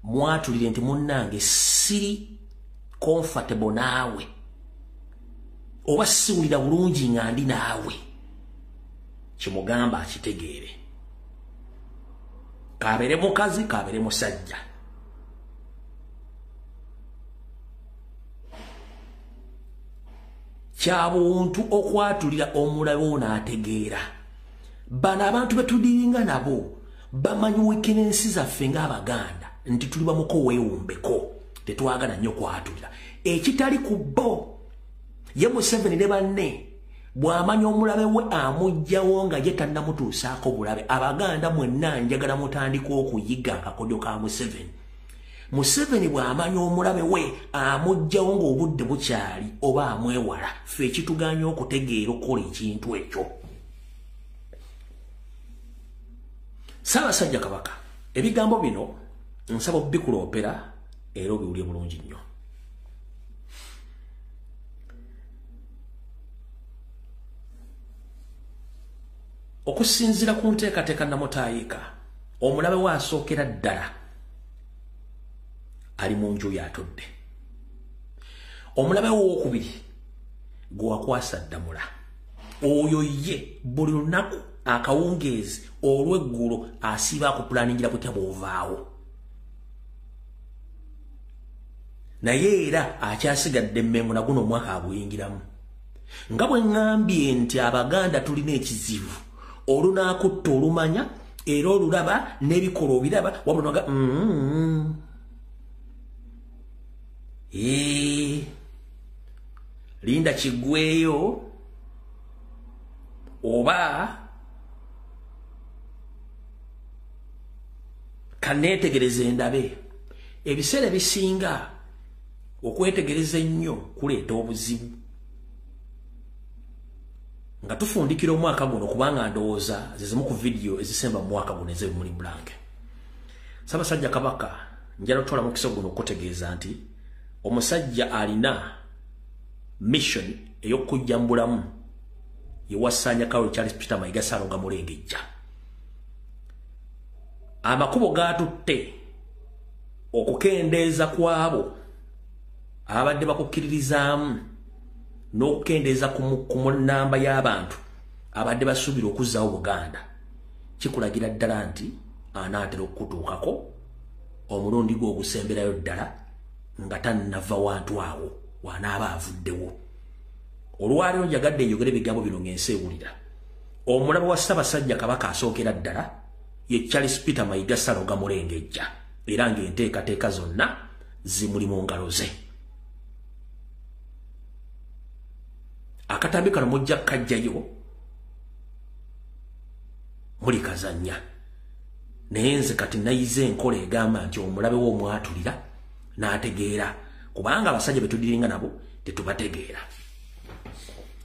mwatulire nti munnange siri comfortable naawe oba siwulira bulungi nga ndi naawe kimugamba akitegeere kabeere mukazi kabeere musajja kyabuntu okwatulira omulabe ono ategeera bano abantu betudiringa nabo bamanyi wekenensi zaffe ng'Abaganda nti tuli bamuko weewumbeko tetwagala nnyo kwatulira ekitali ku bo ye Museveni ne banne bw'amanya omulabe we amugjawo nga ye tannamutuusaako bulabe Abaganda mwenna njagala mutandika okuyiga akakodyo ka Museveni bw'amanya omulabe we amugjawo ng'obudde bukyali oba amwewala ffe ekituganya okutegeera okukola ekintu ekyo Ssaabasajja Kabaka ebigambo bino nsaba obikuloopera era obiwulye bulungi nnyo okusinziira ku nteekateeka namutayiika omulabe we asookera ddala ali mu nju yatudde omulabe we owokubiri gwe wakwasa ddamula oyo ye buli lunaku akawungeezi olw'eggulo asiiba akupulaningira kutya bw'ovaawo naye era akyasigadde emmengo na guno omwaka aguyingiramu nga bwe ŋŋambye nti Abaganda tulina ekizibu olunaakutta olumanya era olulaba n'ebikola obiraba wabula noga linda kiggweyo oba kaneetegereze endabe ebiseera bisinga okwetegereza ennyo kuleeta obuzibu nga tufundikira omwaka guno kubanga ndowooza zizimu ku vidiyo ezisemba mu mwaka guno ez'ebimuli blanke Ssaabasajja Kabaka njalo tola mu kisogo okutegeeza nti omusajja alina mission ey'okujjambulamu yewasanya Carol Charles Peter Mayiga Ssalonga Mulengejja. Amakubo gatutte okukendeeza kwabo abadde bakukkiririzaamu n'okukendeeza ku namba y'abantu abadde basuubira okuzzaawo Buganda kikulagira ddala nti anaatera okutuukako omulundi gwe ogusemberayo ddala nga tannava wantu awo wanaaba avuddewo. Olwaleero njagadde njogere ebigambo bino ng'ensi ewulira. Omulaba wa Ssaabasajja Kabaka asookera ddala ye Charles Peter Mayiga Ssalonga Mulengejja era ng'enteekateeka zonna zimuli mu ngalo ze. Akatambi kano mujja kajjayo muli kazannya. Naye nze kati nayize enkola egamba nti omulabe w'omwatulira n'ategeera kubanga abasajja betudiringa nabo tetubategeera.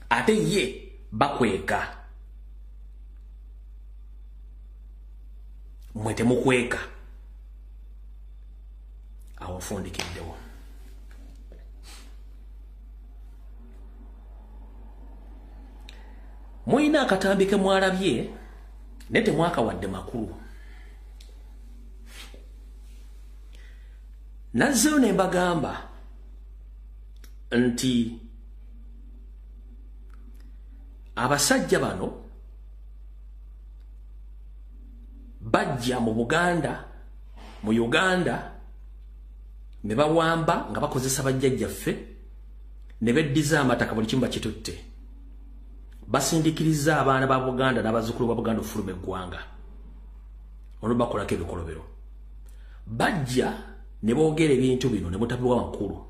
Ate ye bakweka mwe temukweka awo nfundikiddewo. Muyina akatambi ke mwalabye ne temwakawadde makulu. Nazzeyo ne mbagamba nti abasajja bano bajja mu Buganda mu Uganda ne bawamba nga bakozesa bajjajjaffe ne beddiza amataka buli kimu bakitutte. Basindikiriza abaana ba Buganda n'abazzukulu ba Buganda ofuluma eggwanga. Ono bakolako ebikolobero. Bajja ne boogera ebintu bino ne mutabiwa makulu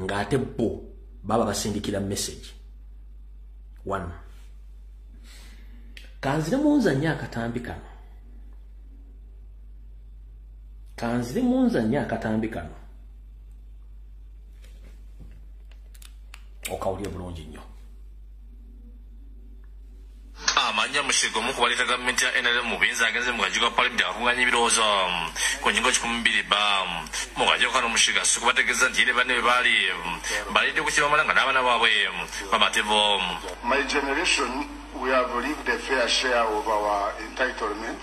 ng'ate bo baba basindikira message. 1. Kanzire munzanya akatambi kano. Kanzire munzanya akatambi kano. Okawulira bulungi nnyo. Amanya mushigo mu kubalita gavumenti ya NRM mu binza agenze mu kajiga parliament akunganya ebirowoozo ku ngingo 12 mu kajiga kano mushiga sikubategeeza nti bane bali balide ku kibamala nga n'abaana baabwe babatevo. My generation, we have lived a fair share of our entitlement.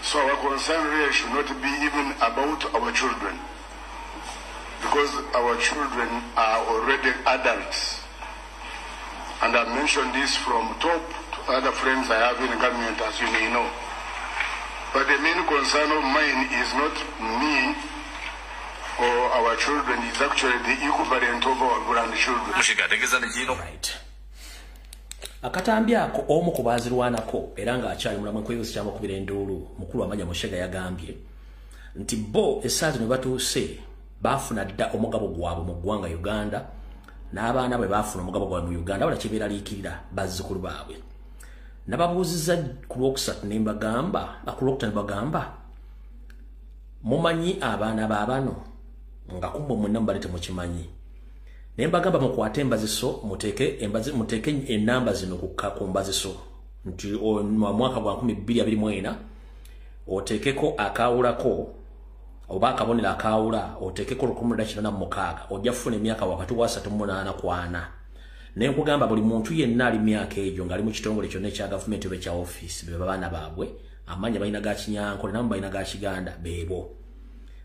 So our concern really should not be even about our children, because our children are already adults. And I've mentioned this from top to other friends I have in government, as you may know. But the main concern of mine is not me or our children, it's actually the equivalent of our grandchildren. Right. Akatambi ako omu ku baazirwanako era ng'akyali mulamu ekwebuusi ky'amakubira enduulu mukulu Amanya Mushega yagambye nti bo essaazi ne batuuse baafuna dda omugabo gwabwe mu ggwanga Uganda n'abaana bwe baafuna omugabo gwabwe mu Uganda wala kibeeraliikirira bazzukulu baabwe. Nababuuziza ku lwokusatu ne mbagamba akulwokutaano ne bagamba mumanyi abaana baabano nga kumbe mwenna mubale temukimanyi. Ne mbagamba mukwate embaziso muteeke ennamba zino ku mbaziso nti mu mwaka gwa 2024 oteekeko akaawulako oba akabonero akaawula oteekeko 1986 ojja kufuna emyaka wakati wa 38 ku 4. Ne nkugamba buli muntu yenna ali myaka egyo ng'ali mu kitongole kyonna ekya gavumenti oba ekya office be baana baabwe amanya balina ga Kinyankole namu balina ga Kiganda beebo.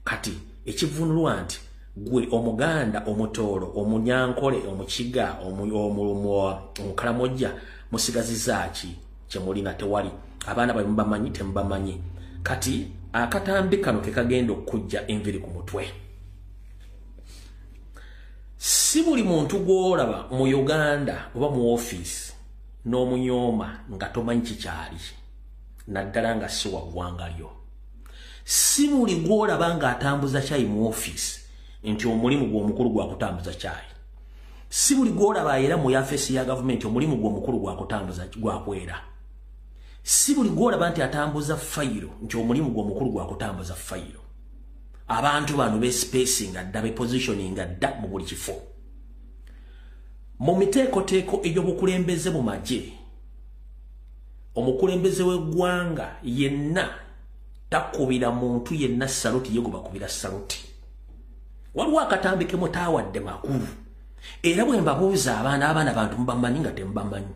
Kati ekivunulwa nti gwe Omuganda Omutoolo Omunyankole Omukiga Omukalamojja musigaziza ki kyemulina tewali abaana bwe mubamanyi temubamanyi. Kati akatambi kano ke kagenda okujja enviri ku mutwe. Si buli muntu gw'olaba mu Uganda oba mu office n'omunyooma nga tomanyi kikyali naddala nga si wa ggwanga lyo. Si buli gw'olaba ng'atambuza kyayi mu office nti omulimu gw'omukulu gwa kutambuza kyayi. Si buli gw'olaba era mu yafesi ya gavumenti omulimu gw'omukulu gwa kutambuza gwakwera. Si buli gw'olaba nti atambuza fayiro nti omulimu gw'omukulu gwa kutambuza fayiro. Abantu bano be spacing adda be positioning adda mu buli kifo. Mu miteekoteeko egy'obukulembeze mu magye omukulembeze w'eggwanga yenna takubira muntu yenna saluti yego bakubira saluti. Waliwo akatambi ke mutawadde makulu. Era bwe mbabuuza abaana bantu mbamanyi nga tembamanyi.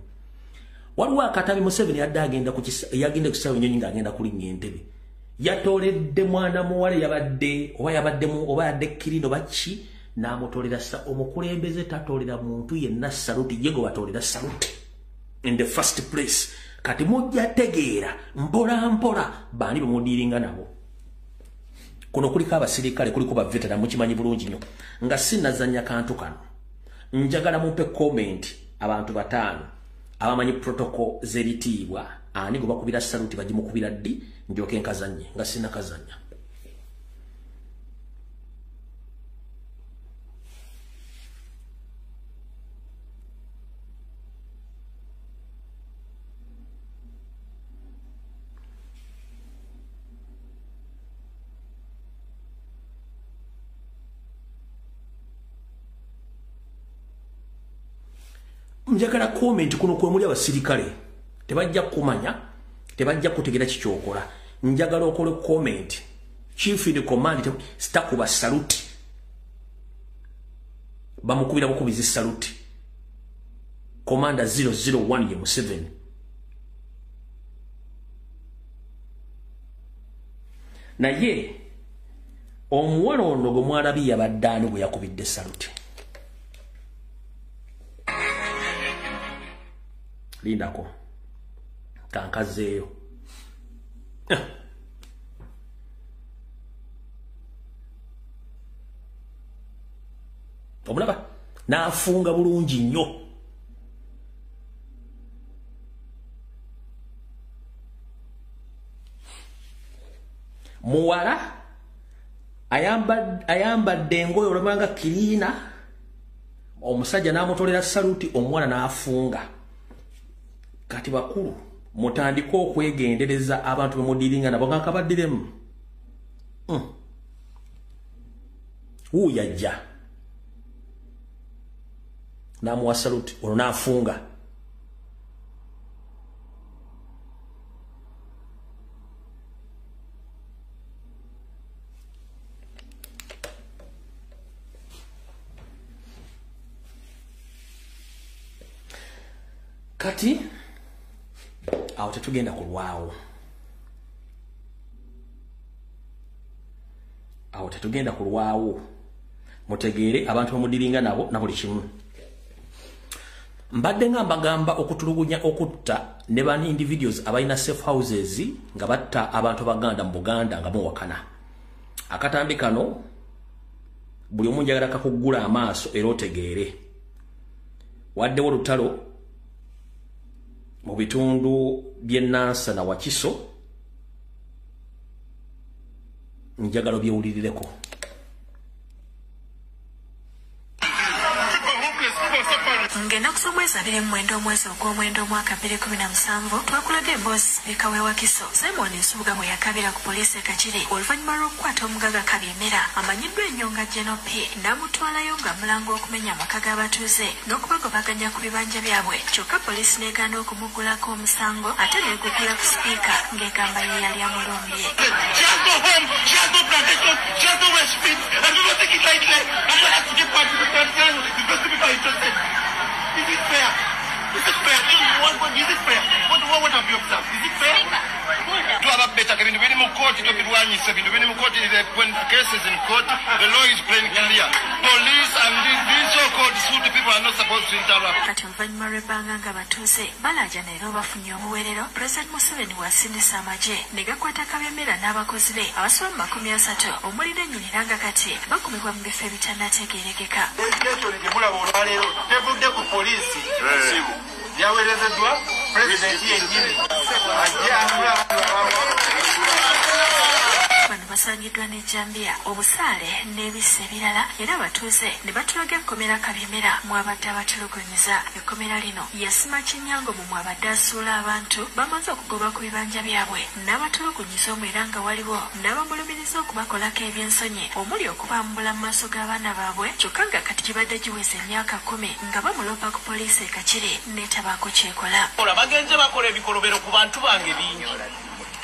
Waliwo akatambi Museveni yadde agenda ku kisawe Nyonyi ng'agenda kulinnya entebe. Yatoledde mwana muwale yabadde Kirino baki n'amutolera omukulembeze tatolera muntu yenna saluti yego batolera saluti. In the first place. Kati mujja tegeera mpola bani bumudiringa nabo. Kuno kuliko abasirikale kuliko ba veteran mukimanyi bulungi nnyo. Nga sinazanya kantu kano. Njagala mumpe comment abantu batano abamanyi protocol zeritiibwa ani go bakubira saluti bagimukubira ddi njoke nkazanye nga sina kazanya. Njagala comment kuno kwe muli abasirikale tebajja kumanya tebajja kutegera kikyokola. Njagala okole comment chief in command stakuba saluti bamukubira bukubizi saluti commander 001 ye Museveni. Naye omuwala ono gwe mwalabi yabaddaani bwe yakubidde saluti. Lindako kankazeeyo omulaba n'afunga bulungi nnyo. Muwala ayambadde engoye olabanga kiriina, omusajja n'amutolera saluti, omuwala n'afunga. Kati bakulu mutandika okwegendereza abantu bemudiringa nabo nga kabaddiremu. Yajja n'amuwa saluti olwo n'afunga. Kati awo tetugenda kulwawo. Mutegeere abantu bamudiringa nabo na buli kimu. Mbadde nga mbagamba okutulugunya okutta ne bani individuals abalina safe houses nga batta abantu baganda mu Buganda nga muwakana. Akatambi kano buli omu njagala kakugula amaaso era otegeere. Waddewo olutalo mu bitundu by'Enansa na Wakiso, njagala byewulirireko. Ngenda kusomweza biri mwendo mwezi ogw'omwendo omwaka 2017 twakulaga emboozi Sipiika w'e Wakiso Simon Nsubuga bwe yakabira ku poliisi e Kakiri oluvannyuma lw'okukwata omugaga Kabyemera amanyiddwa ennyo nga General P n'amutwalayo nga mulango okumenya amaka g'abatuuze n'okubagobaganya ku bibanja byabwe. Kyokka poliisi n'egaana okumuggulako omusango ate n'eguggula ku Sipiika ng'egamba ye yali amulumbye. Is it fair? Is it fair? Is it fair? What have you observed? Is it fair? To have a better when you court, when you court, when the case is in court, the law is plain clear. Police and these so-called suit people are not supposed to interrupt. Kati oluvannyuma lw'ebbanga nga batuuze balaja neero bafunye obuweerero President Museveni wasindisa amagye ne gakwata Kabyemera n'abakozi be abasoba mu 30 omuli n'ennyonera nga kati bakumibwa mu bifo ebitannategeerekeka. Delegation gye mulaba olwaleero tevudde ku poliisi yaweerezeddwa pulezidenti yennyini ajje anula bano basangiddwa n'ejjambiya obusaale n'ebisa ebirala era abatuuze ne batulaga ekkomera Kabyemera mwabadde abatulugunyiza. Ekkomera lino yasima kinyango mu mwabadde asuula abantu bamaze okugoba ku bibanja byabwe n'abatulugunyiza omu era nga waliwo n'abamulumiriza okubakolako ebyensonyi omuli okubambula mu maaso g'abaana baabwe kyokka nga kati gibadde giweza emyaka 10 nga bamulopa ku poliisi e Kakiri n'etabaako kyekola. bagenze bakola ebikolobero ku bantu bange bingi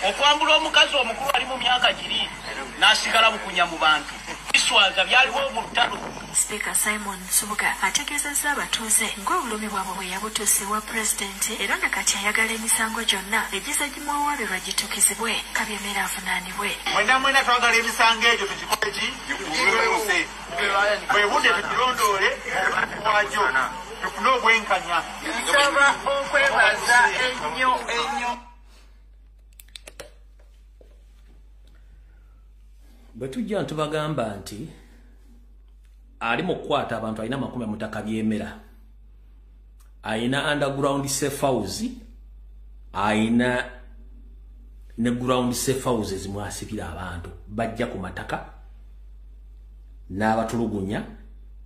okwambula omukazi omukulu ali mu myaka giri n'asigala bukunya mu bantu iswaza byaliwo mu lutalo. Speaker Simon Subuga ategeezezza abatuuze ng'obulumi bwabwe bwe yabutuusibwa pulezidenti era nga kati ayagala emisango gyonna egiza gimuwawaabirwa gitukizibwe Kabyemera avunaanibwe. Mwena twagala emisango egyo tukikole ki gituweewuse bwe budde tukirondoole wakyo tufune obwenkanya. Nsaba okwebaza ennyo. Bwe tujja ntubagamba nti ali mu kukwata abantu alina 10 Kabyemera, alina underground safe house, alina ne ground safe house ezimwasibira abantu bajja ku mataka n'abatulugunya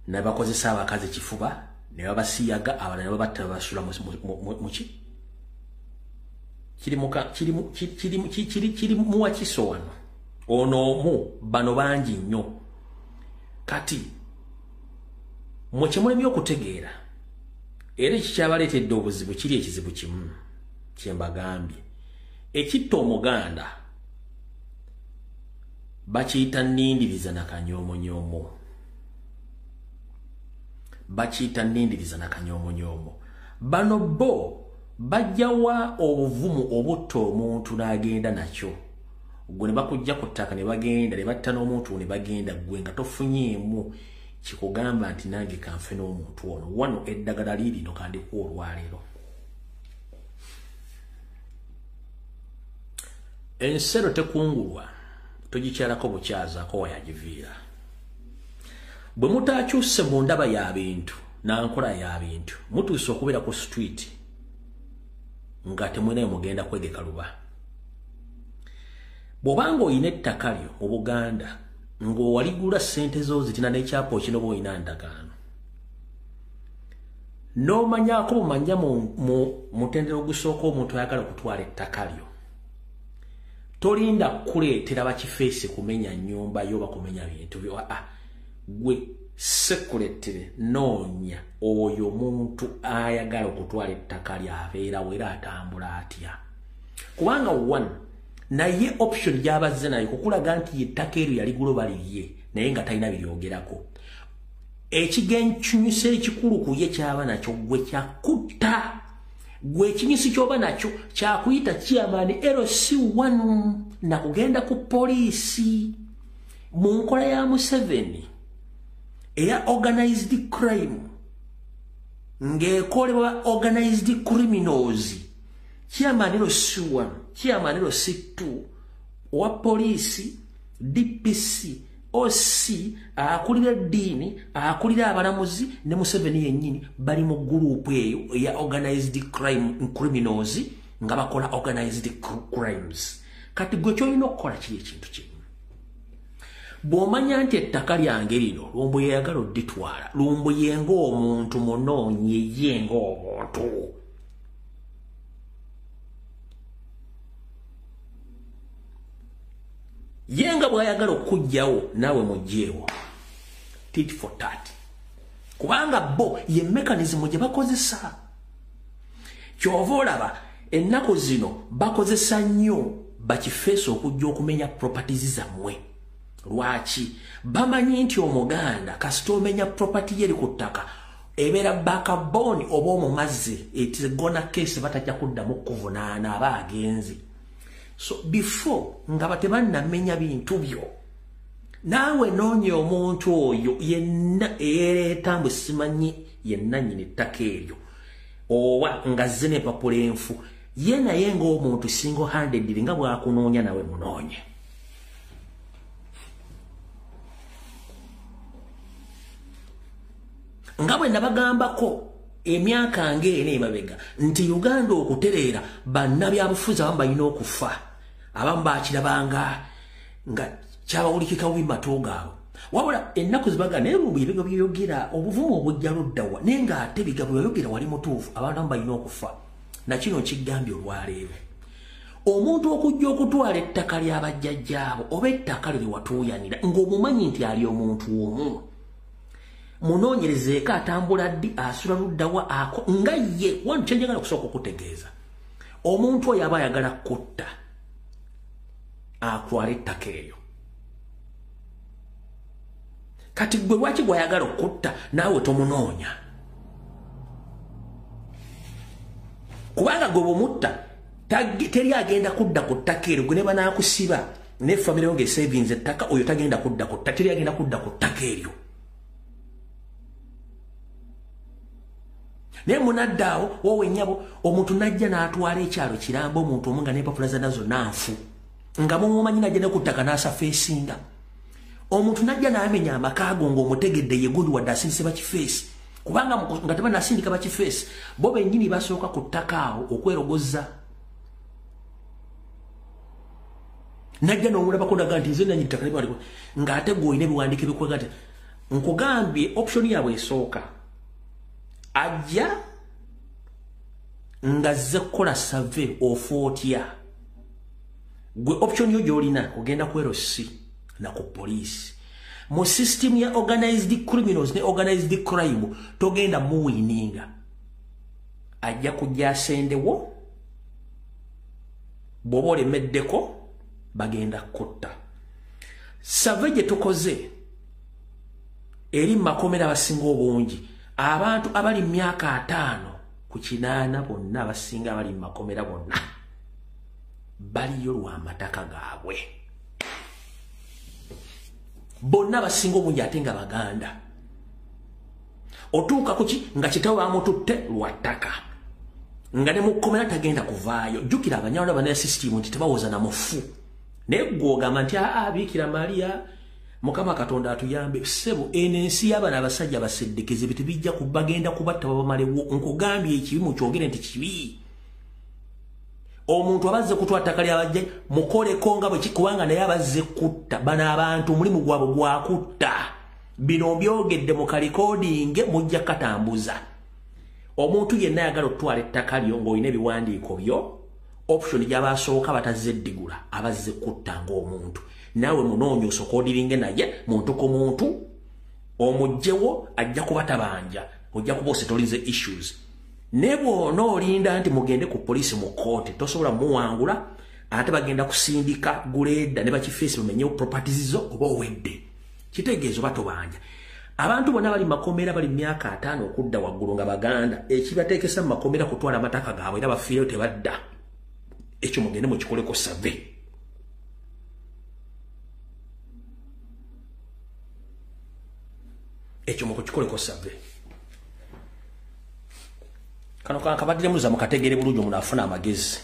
n'abakozesa abakazi kifuba ne babasiyaga abalala babatta basula muki kiri mu wakisowano ono mu bano bangi nnyo. Kati mwekimulemi okutegeera era ekikyabaleetedde obuzibu kiri ekizibu kimu kyembagambye. Ekitta omuganda bakiyita nindiriza na kanyoomonyoomo, bakiyita nindiriza na kanyoomonyoomo. Bano bo bajjawa obuvumu obutta omuntu n'agenda nakyo, gwe ne bakujja ku ttaka ne bagenda ne batta n'omuntu ne bagenda, gwe nga tofunyeemu kikugamba nti nange kanfe n'omuntu ono wano eddagala liirino kandikuwa olwaleero. Ensero tekungulwa togikyalako bukyazaako wayagiviira. Bwe mutaakyusse mu ndaba y'abintu nankola y'abintu mutuuse okubeera ku street nga temwenayo mugenda kwegeka luba. Bw'obanga oyina ettaka lyo mu Buganda ng'owaligula ssente zo zitina n'ekyapa kino bw'olina ndagaano n'omanyaako bumanya mu mutendera ogusooka omuntu ayagala okutwala ettaka lyo, tolinda kuleetera bakifeesi kumenya nnyumba yo bakumenya bintu byo. Gwe sekuletere noonya oyo muntu ayagala okutwala ettaka lyabeerawo era atambula atya, kubanga one naye option gy'abazze nayo kukulaga nti ettaka eryo yaligula balirye naye nga talina biryogerako. Ekigenkinyusa ekikulu ku ye kyaba nakyo gwe kyakutta, gwe ekinyusi ky'oba nakyo kyakuyita chairman LC1 na kugenda ku poliisi mu nkola ya Museveni eya organized crime ng'ekolebwa organized criminals. Chairman LC1, chairman LC2 wa poliisi, DPC, OC, akulira eddiini, akulira abalamuzi ne Museveni yennyini bali mu gurupu eyo eya organized crime criminals nga bakola organized crimes. Kati gwe kyolina okukola kiri ekintu kimu. Bw'omanya nti ettaka lyange lino lumbu yeyagala odditwala, lumbu yenga omuntu munoonye yenga omuntu, yenga bw'ayagala okujjawo naawe mugjeewo tit for tat, kubanga bo ye mechanism gye bakozesa. Kyova olaba ennaku zino bakozesa nnyo bakifeesi okujja okumenya properties zammwe. Lwaki? Bamanyi nti omuganda kasita omenya property yeri ku ttaka ebeera backbone oba omumazzi etigona case batajja kuddamu kuvunaana aba agenzi. So before nga batebannamenya bintu byo naawe noonya omuntu oyo yenna eyereeta mbu simanyi yenna nnyini ettaka eryo oba nga zze n'empapula enfu ye naye ng'omuntu single handed nga bw'akunoonya nawe munoonye. Nga bwe nabagambako emyaka ng'ena emabega nti Uganda okutereera bannabyabufuzi abamu balina okufa, abamu bakirabanga nga kyabawulikika bubi matoo gaabwe. Wabula ennaku zibaga naye lumbu ebigo byeyogera obuvumu obujja luddawa naye ng'ate biga bwe bayogera wali mutuufu, abantu abamu balina okufa. Na kino kigambye olwaleero omuntu okujja okutwala ettaka ly'abajjajjaabo oba ettaka lye watuuyanira ng'omumanyi nti ali omuntu omu, munoonyerezeeko atambula ddi, asula luddawa ako nga ye. Wano kyenjagala kusooka okutegeeza omuntu oyo aba ayagala kutta atwale ettaka eyo. Kati gwe lwaki gwayagala okutta naawe tomunoonya? Kubanga gwe bw'omutta teri agenda kudda ku ttaka eryo, gwe ne banaakusiba ne famire yonge savings ettaka, oyo tagenda kudda ku ttaka, teri agenda kudda ku ttaka eryo. Naye munaddaawo wowe nnyabo omuntu najja n'atwala ekyalo Kirambo, omuntu omu nga n'empapula zonna zonna nfu, nga mumumanyi najja ne ku ttaka n'asa feesinga. Omuntu najja n'amenya amaka ago ng'omutegedde ye gundi wadde asindise bakifeesi, kubanga nga tebanasindika bakifeesi bo bennyini basooka ku ttaka awo okwerogoza. Najja n'omulabako naga nti nze nanyini ttaka libaliko, ng'ate gw'olina ebiwandiiko ebikulaga nti nkugambye option yaabwe esooka ajja nga zze kukola survey ofootya. Gwe option yo gy'olina ogenda ku LC na ku police. Mu system ya organized criminals ne organized crime togenda muwininga. Ajja kujja asendewo bw'oba olemeddeko bagenda kutta. Survey gye tukoze eri makomera abasinga obungi, abantu abali myaka 5 ku 8 bonna abasinga abali makomera bonna baliyo lw'amataka gaabwe. Bonna basinga obungi ate nga Baganda. Otuuka kuki nga kitawe bamututte lwa ttaka, nga ne mukomera tagenda kuvaayo. Jjukira abanyalwana bana system nti tebawooza na mufu, naye gw'ogamba nti Biikira Maria Mukama Katonda atuyambe. Ssebo ensi y'abana abasajja baseddekeeze bitibijja kubagenda kubatta babamalewo. Nkugambye ekibi mukyogere nti kibi. Omuntu abazze kutwala ttaka ly'abajja mukoleko nga bwe kubanga naye abazze kutta. Bano abantu omulimu gwabwe gwa kutta. Bino byogedde mu kalikodinge mujja katambuza. Omuntu yenna ayagala okutwala ettaka lyo ng'olina ebiwandiiko byo, option gy'abasooka batazze ddigula abazze kutta ng'omuntu. Naawe munoonyo osooka odiringe naye muntu ku muntu omugjewo ajja kubatabanja, ojja kuba osetolize issues. Ne bw'ona olinda nti mugende ku poliisi mu kooti tosobola muwangula, ate bagenda kusindika guleeda ne bakifeesi bamenyewo properties zo oba owedde. Kitegeezo batobanja. Abantu bonna bali makomera bali myaka 5 okudda waggulu nga Baganda, ekibateekesa mu makomera kutwala amataka gaabwe era bafiireyo tebadda. Ekyo mugende mukikoleko survey. Ekyo mukikoleko survey. Kano kabadire muza mukategere bulungi omuntu afuna amagezi.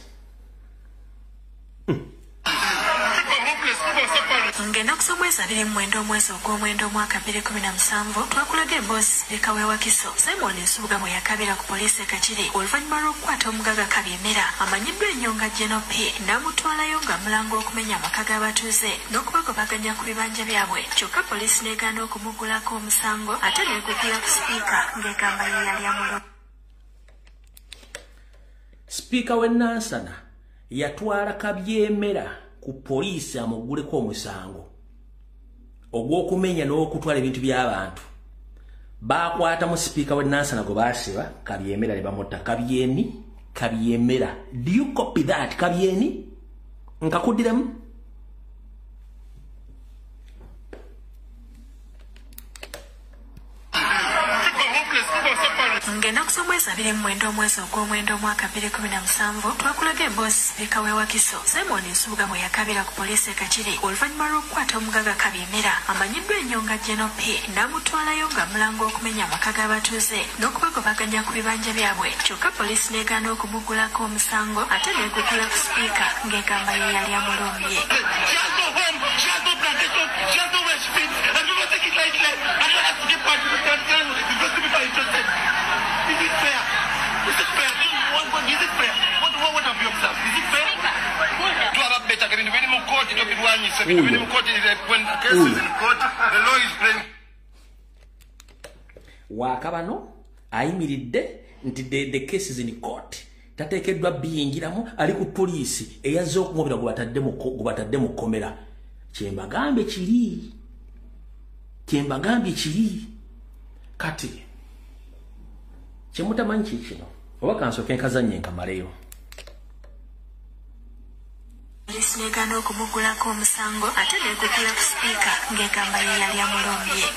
Ngenda kusomwesa 27 omwezi ogw'omwenda omwaka 2017 twakulaga emboozi Bikawewa Kiso Simon Nsubuga bwe yakabira ku poliisi Kachiri oluvannyuma lw'okukwata omugaga Kabyemera amanyiddwa ennyo nga General P n'amutwalayo nga mulango okumenya amaka g'abatuuze n'okubagobaganya ku bibanja byabwe. Kyokka poliisi n'egaana okumugulako omusango ate n'egugula ku sipiika ng'egamba ye yali amulonda. Sipiika w'e Nansana yatwala Kabyemera ku poliisi amuguleko omusango ogw'okumenya n'okutwala ebintu by'abantu. Bakwata mu sipiika w'e Nansana gwe baasiba Kabyemera ne bamutta Kabyemera. Do you copy that? Kabyeni nkakuddiremu. Ngenda kusomwesa 27 omwezi ogw'omwenda omwaka 2017 twakulaga emboozi Bikawewa Kiso Simon Nsubuga bwe yakabira ku poliisi Kachiri oluvannyuma lw'okukwata omugaga Kabyemera amanyiddwa ennyo nga General P n'amutwalayo nga mulango okumenya amaka g'abatuuze n'okubagobaganya ku bibanja byabwe. Kyokka poliisi n'egaana okumugulako omusango ate n'egugula ku sipiika ng'egamba ye yali amulumbye. Wakabano ayimiridde nti the case is in court. Tateekeddwa biyingiramu ali ku poliisi eyazze okumubira gubatadde mu kkomera. Kyembagambye kiri. Kati kyemutamanyi kikino oba kansooke nkazannye nkamaleyo. poliisi n'egaana okumugulako omusango ate n'egugula ku sipiika ng'egamba ye yali amulombye.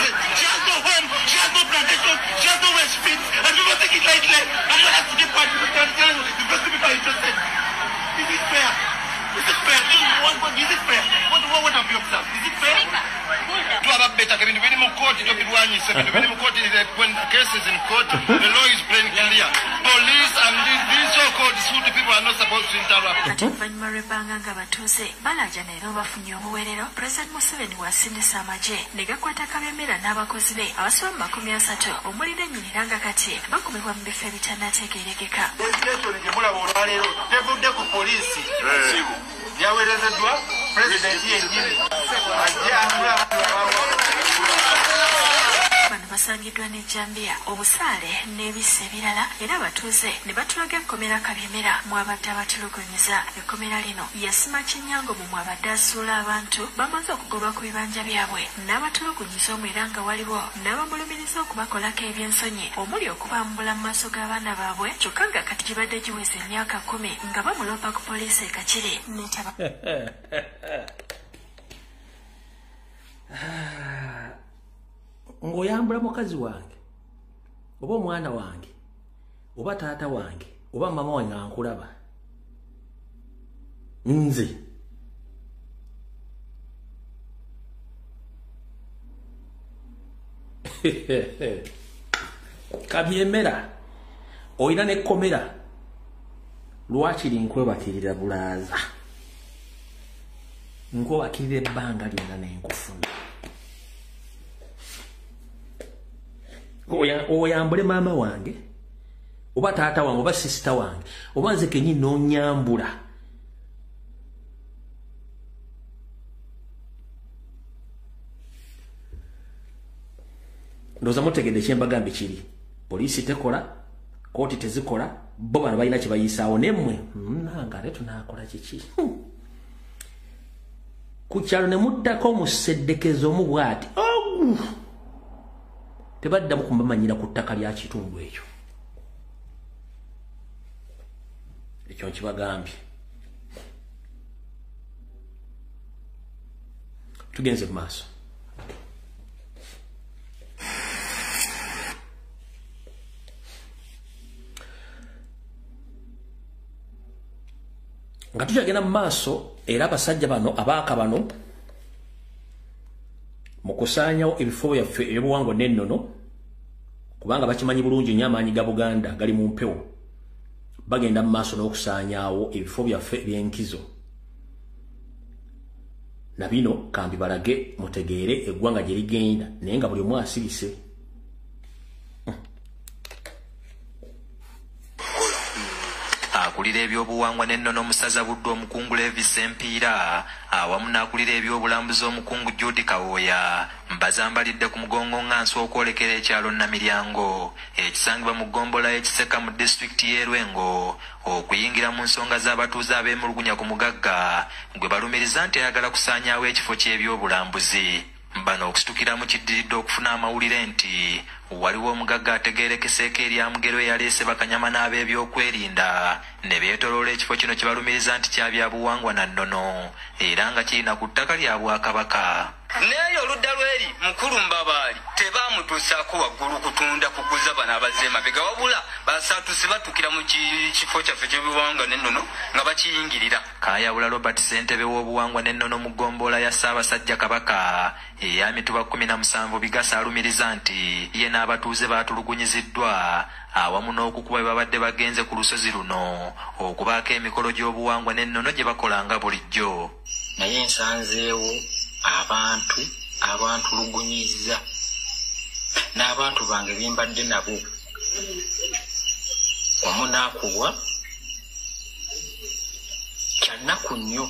When cases in court, the law is plain clear. Police and these so-called suit people are not supposed to interrupt. Ate oluvannyuma lw'ebbanga nga batuuze balaaja naye bafunye obuweerero, President Museveni wasindisa amagye ne gakwata Kabembera n'abakozi be abasoba mu 30 omuli n'ennyinira nga kati bakumibwa mu bifo ebitannategeerekeka. Legislation gye mulaba olwaleero tevudde ku poliisi yaweerezeddwa pulezidenti yennyini ajja bano basangiddwa n'ejjambiya obusaale n'ebisa ebirala era abatuuze ne batulaga ekkomera Kabemera mwabadde abatulugunyiza. Ekkomera lino yasima Kinyango mu mwabadde asuula abantu bamaze okugoba ku bibanja byabwe n'abatulugunyiza omwo era nga waliwo n'abamulumiriza okubakolako ebyensonyi omuli okubambula mu maaso g'abaana baabwe kyokka nga kati gibadde giweza emyaka 10 nga bamulopa ku poliisi ekakiri netaba. Ng'oyambula mukazi wange oba omwana wange oba taata wange oba mama wange ankulaba nze Kabemera oyina n'ekkomera lwakiri nkwebakirira bulaaza nkwebakirira ebbanga lyonna n'enkufuna oyambule maama wange oba taata wange oba sisita wange oba nze kenyini n'onyambula ndowooza mutegedde kyembagambe kiri poliisi tekola kooti tezikola bo bano balina kye bayisaawo nemmwe nanga ate tunaakola kiki ku kyalo ne muddako omuseddekezo omu bw'ati tebaddamu kumamanyira ku ttaka lya kitundu ekyo. Ekyo nkibagambye. Tugenze mu maaso. Nga tukyagenda mu maaso era abasajja bano abaaka bano mukusaanyawo ebifo byaffe eby'obuwangwa n'ennono kubanga bakimanyi bulungi nnyo amaanyi ga Buganda gali mu mpewo bagenda mu maaso n'okusaanyaawo ebifo byaffe eby'enkizo na bino kambi balage mutegeere eggwanga gye ligenda naye nga buli omu asirise. Akulira ebyobuwangwa n'ennono omusaza Buddu omukungu Levis Empiira awamu n'akulira ebyobulambuzi omukungu Judy Kawoya mbazambalidde ku mugongo ngansi okwolekera ekyalo Namiryango ekisangibwa mu ggombolola ekiseka mu disitulikiti y'e Lwengo okuyingira mu nsonga z'abatuuze ab'emulugunya ku mugagga gwe balumiriza nti ayagala kusaanyaawo ekifo ky'ebyobulambuzi. Bano okusitukiramu kiddiridde okufuna amawulire nti waliwo omugagga ategeerekeseeko eryamugero eyaleese bakanyama n'ab'ebyokwerinda ne beetoloola ekifo kino kye balumiriza nti kya byabuwangwa na nnono era nga kirina ku ttaka lya Bwakabaka. Naye oludda lw'eri mukulu Mbabaali tebaamutuusaako waggulu kutunda kuguza bano abazze emabega wabula basaatusi batukira mu kifo kyaffe ky'obuwangwa n'ennono nga bakiyingirira. Kaayawula Robert Ssentebe w'obuwangwa n'ennono mu ggombolola ya Ssaabasajja Kabaka eya Mituba 17 Bigasa alumiriza nti ye n'abatuuze baatulugunyiziddwa awamu n'okukuba bwe babadde bagenze ku lusozi luno okubaako emikolo gy'obuwangwa n'ennono gye bakolanga bulijjo. Naye nsanzeewo abantu abantulugunyizza n'abantu bange bembadde nabo omu naakubwa kyannaku nnyo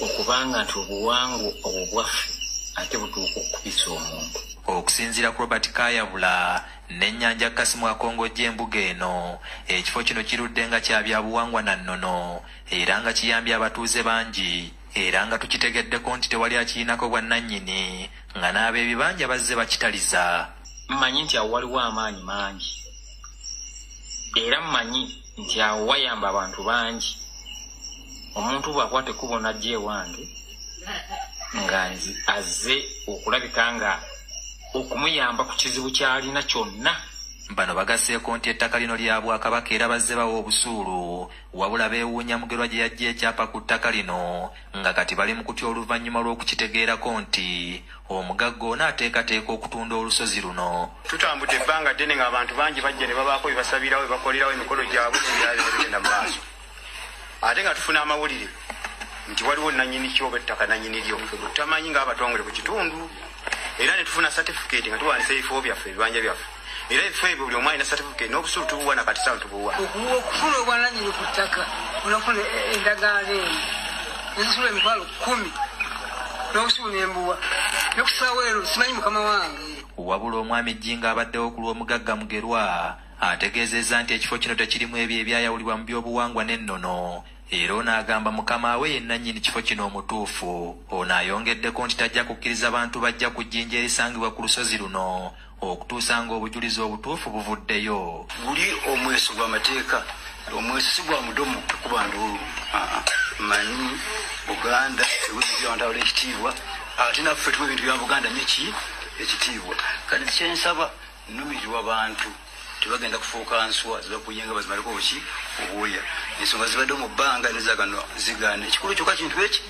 okubanga nti obuwangwa obwo bwaffe ate butuuka okukubisa omuntu. Okusinziira ku Robert Kaayabula n'ennyanja Kasimu akongojja embuga eno ekifo kino kirudde nga kya byabuwangwa na nnono era nga kiyambye abatuuze bangi era nga tukitegeddeko nti tewali akirinako bwannannyini nga n'ab'ebibanja bazze bakitaliza. Mmanyi nti awo waliwo amaanyi mangi era mmanyi nti awo wayamba abantu bangi omuntu bw'akwata ekkubo n'ajja ewange nga azze okulabika nga okumuyamba ku kizibu ky'alina kyonna. Bano bagasseeko nti ettaka lino lya Bwakabaka era bazze bawa obusuulu wabula beewuunya Mugerwa gye yajja ekyapa ku ttaka lino nga kati bali mu kutya oluvannyuma lw'okukitegeerako nti omugagga ono ateekateeka okutunda olusozi luno. Tutambudde ebbanga ddene ng'abantu bangi bajja ne babaako bye basabirawo bye bakolerawo emikolo gyabwe genda mu maaso. Ate nga tufuna amawulire nti waliwo nannyini kyoba ettaka nannyini lyo tutamanyi ng'abatongole ku kitundu era ne tufuna certificate nga tuwandiisa ebifo byaffe ebibanja byaffe. Era ebifo ebyo buli omu alina certificate n'obusuulu tubuwa na kati sawa tubuwa. Okufuna obwananyini ku ttaka onafuna endagaano eyo nezisula emitwalo 10 n'obusuulu n'embuwa n'okusaawa ero simanyi mukama wange. Wabula omwami Jjinga abaddewo ku lw'omugagga Mugerwa ategeezezza nti ekifo kino tekirimu ebyo ebyayawulibwa mu by'obuwangwa n'ennono era n'agamba mukama we yennannyini kifo kino omutuufu. Ono ayongeddeko nti tajja kukkiriza bantu bajja ku jjinja erisangibwa ku lusozi luno okutuusa ng'obujulizi obutuufu buvuddeyo. Guli omweso gw'amateeka omweso si gwa mudomo kuba ndulu manyi Buganda ebyawandawula ekitiibwa ate naffe tuwa ebintu bya Buganda nyeki ekitiibwa kati kyensaba nnumirirwa abantu tebagenda kufuuka nswa zibakuyenga bazimaleko obuki obwoya ensonga zibadde mu bbanga nezagano zigaana ekikulu kyokka kintu eki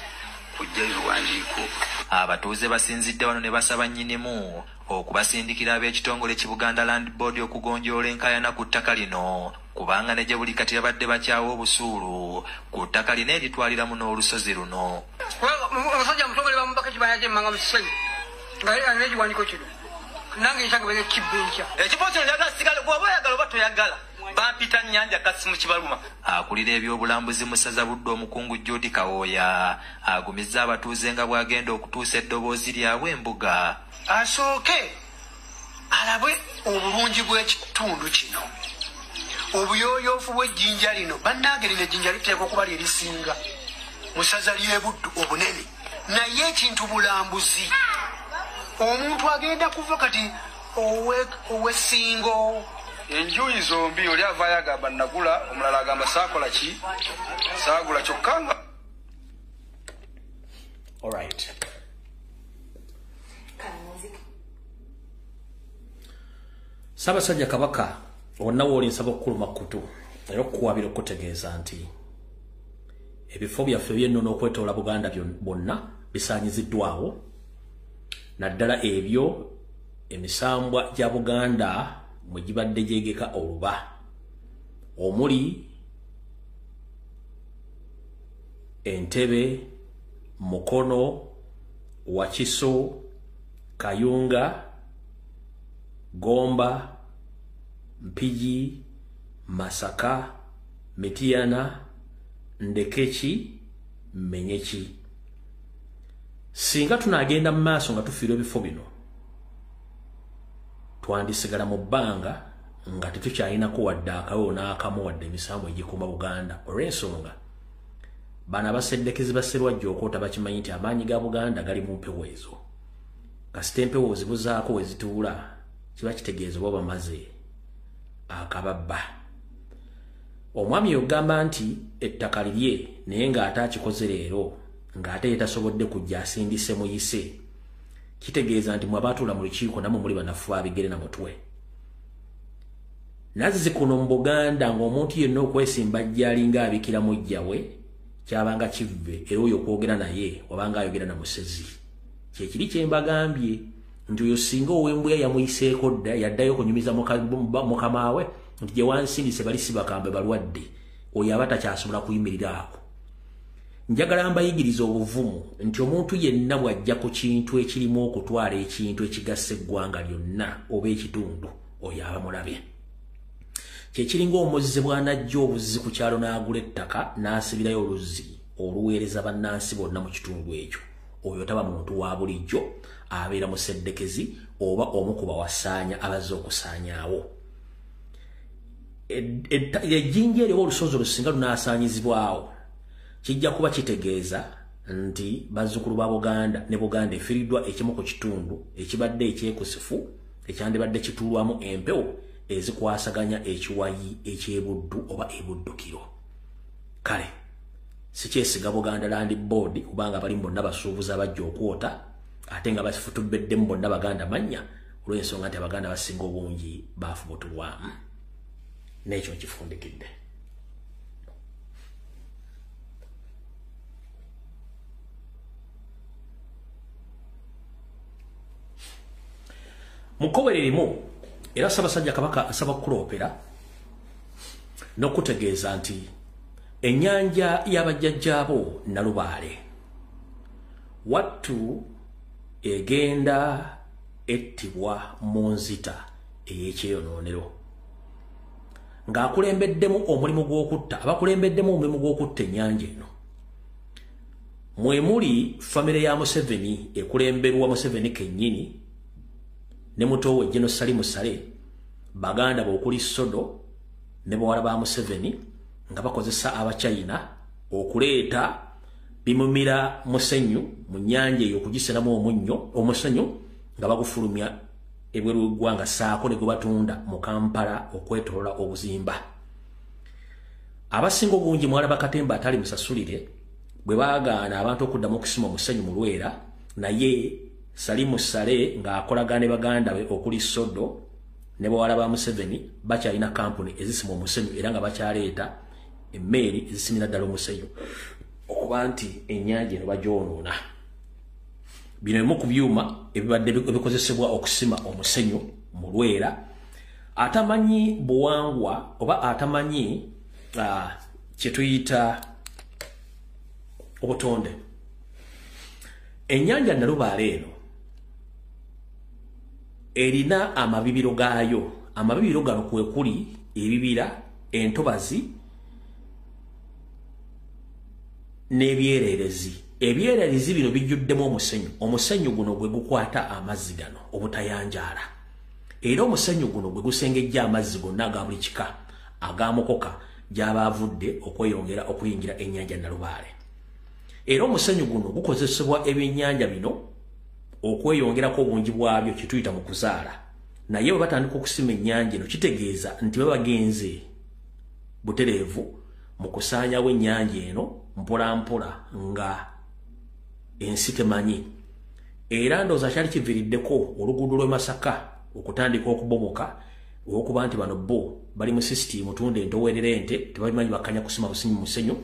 kujjayo ebiwandiiko. Abatuuze basinzidde wano ne basaba nnyinimu okubasindikira ab'ekitongole Buganda Land Board okugonjoola enkaayana ku ttaka lino kubanga ne gye buli kati yabadde bakyawa obusuulu ku ttaka lino eritwalira muno olusozi luno. Omusajja mutongole bamubaka ekibanja ky'emmanga mu kisenyi nga alina ekiwandiiko kino nange nkyanga bere kibincha ekifo kino njagala sigale gwoba oyagala oba toyagala bampita nnyanja kasi mu kibaluma. Akulira ebyobulambuzi mu ssaza Buddu omukungu Judy Kawooya agumizza abatuuze nga bw'agenda okutuusa eddoboozi lyabwe embuga. Asooke alabe obulungi bw'ekitundu kino obuyooyoofu bw'ejjinja lino bannange lino ejjinja liteekwa okuba lyerisinga mu ssaza ly'e Buddu obunene naye ekintu bulambuzi omuntu agenda kuva kati owesingo enjuyi zombi oli avaayo agamba nagula omulala agamba saakola ki saagula kyokka nga. Alright. Ssaabasajja Kabaka wonna wooli nsaba okukuluma kkutu era okukuwabira okutegeeza nti ebifo byaffe by'ennono okwetoola Buganda bonna bisaanyiziddwawo naddala ebyo emisambwa gya Buganda mwe gibadde gyegeka oluba omuli Entebbe, Mukono, Wakiso, Kayunga, Gomba, Mpigi, Masaka, Mityana, Ndekeki, Menyeki. Singa tunagenda mu maaso nga tufiirwa ebifo bino twandisigala mu bbanga nga tetukyalinako wadde akawewo n'akamu wadde emisambo egikuuma Buganda olw'ensonga bano abaseddekezi basserwajja okwota bakimanyi nti amaanyi ga Buganda gali mu mpewo ezo kasita empewo ozibuzaako we zituula kiba kitegeeza oba bamaze akababba. Omwami ogamba nti ettaka lirye naye ng'ate akikoze leero ng'ate yetasobodde kujja asindise muyise kitegeeza nti mwabatuula mu lukiiko namwe muli banafu abigere na mutwe. Nazzikuno mu Buganda ng'omuntu yenna okwesimba jjaalinga abikira mujjawe kyabanga kivve era oyo okwogera naye wabanga ayogera na musezi kyekiri kye mbagambye nti oyo singa ow'embwa yamuyiseeko dda yaddayo okunyumiza mukamaawe nti gye wansindise bali si bakambe balwadde oyo aba takyasobola kuyimirira ako. Njagala mbayigiriza obuvumu nti omuntu yenna bw'ajja ku kintu ekirimu okutwala ekintu ekigassa eggwanga lyonna oba ekitundu oyo aba mulabe. Kyekiringa omuzzi bw'anajja obuzzi ku kyalo n'agula ettaka n'asibirayo oluzzi oluweereza bannansi bonna mu kitundu ekyo oyo taba muntu wa bulijjo abeera museddekezi oba omu ku bawasaanya abazze okusaanyaawo. Ejjinja eriwo olusozi olusinga lunaasaanyizibwawo kijja kuba kitegeeza nti bazzukulu ba Buganda ne Buganda efiiriddwa ekimu ku kitundu ekibadde ekyekusifu ekyandibadde kituulwamu empewo ezikwasaganya ekiwayi eky'ebuddu oba ebuddukiro. Kale sikyesiga Buganda Land Board kubanga bali bonna basuubuza bajja okwota ate nga basifutubeddemu bonna Baganda mannya olw'ensonga nti Abaganda basinga obungi baafubutulwamu n'ekyo nkifundikidde. Mukowere limu era Ssaabasajja Kabaka asaba kuloopera n'okutegeeza nti ennyanja y'abajjajjaabo Nalubaale wattu egenda ettibwa mu nzita ey'ekyeyonoonero ng'akulembeddemu omulimu gw'okutta abakulembeddemu omulimu gw'okutta ennyanja eno mwe muli famire ya Museveni ekulemberwa Museveni kennyini ne muto we General Salimu Sale Baganda b'okuli Sodo ne bawala ba Museveni nga bakozesa Abachina okuleeta bimumira musenyu mu nnyanja ey'okugiseramu omusenyu nga bagufulumya ebweru w'eggwanga saako ne gwe batunda mu Kampala okwetolola obuzimba. Abasinga obungi mwalaba Katemba atali musasulire bwe baagaana abantu okuddamu okusima omusenyu mu Lwera naye Salimu Sale ng'akolagana ne Baganda be okuli Sodo ne bawala ba Museveni bakyalina kampuni ezisima omusenyu era nga bakyaleeta emmeeri ezisimira ddala omusenyu okuba nti ennyanja eno bagyonoona. Bino bimu ku byuma ebibadde bikozesebwa okusima omusenyu mu Lwera atamanyi buwangwa oba atamanyi kye tuyita obutonde. Ennyanja Nalubaale eno erina amabibiro gaayo. Amabibiro gano kwe kuli ebibira, entobazi n'ebyererezi. Ebyererezi bino bijjuddemu omusenyu. Omusenyu guno gwe gukwata amazzi gano obutayanjaala. Era omusenyu guno gwe gusengejja amazzi gonna aga buli kika ag'amukoka gy'aba avudde okweyongera okuyingira ennyanja Nalubaale. Era omusenyu guno gukozesebwa ebyennyanja bino okweyongerako obungi bwabyo kye tuyita mu kuzaala. Naye bwe batandika okusima ennyanja eno kitegeeza nti babagenze butereevu mu kusaanyawo ennyanja eno mpola mpola nga ensi temanyi. Era ndowooza kyali kiviiriddeko oluguudo lw'e Masaka okutandika okubomoka olw'okuba nti bano bo bali mu sisitiimu tunda entowerera ente tebabimanyi bakkanya kusima businyi mu musenyu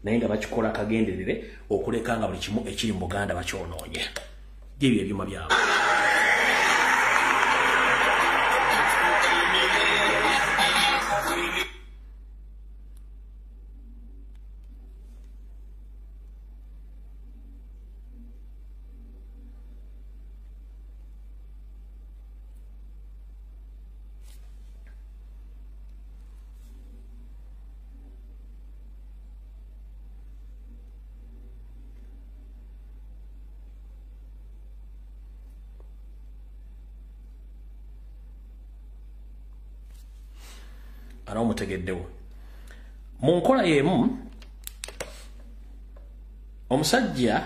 naye nga bakikola akagenderere okuleka nga buli kimu ekiri mu Buganda bakyonoonye. Byebyo ebyuma byabwe. Ana omutegeddewo. Mu nkola y'emu omusajja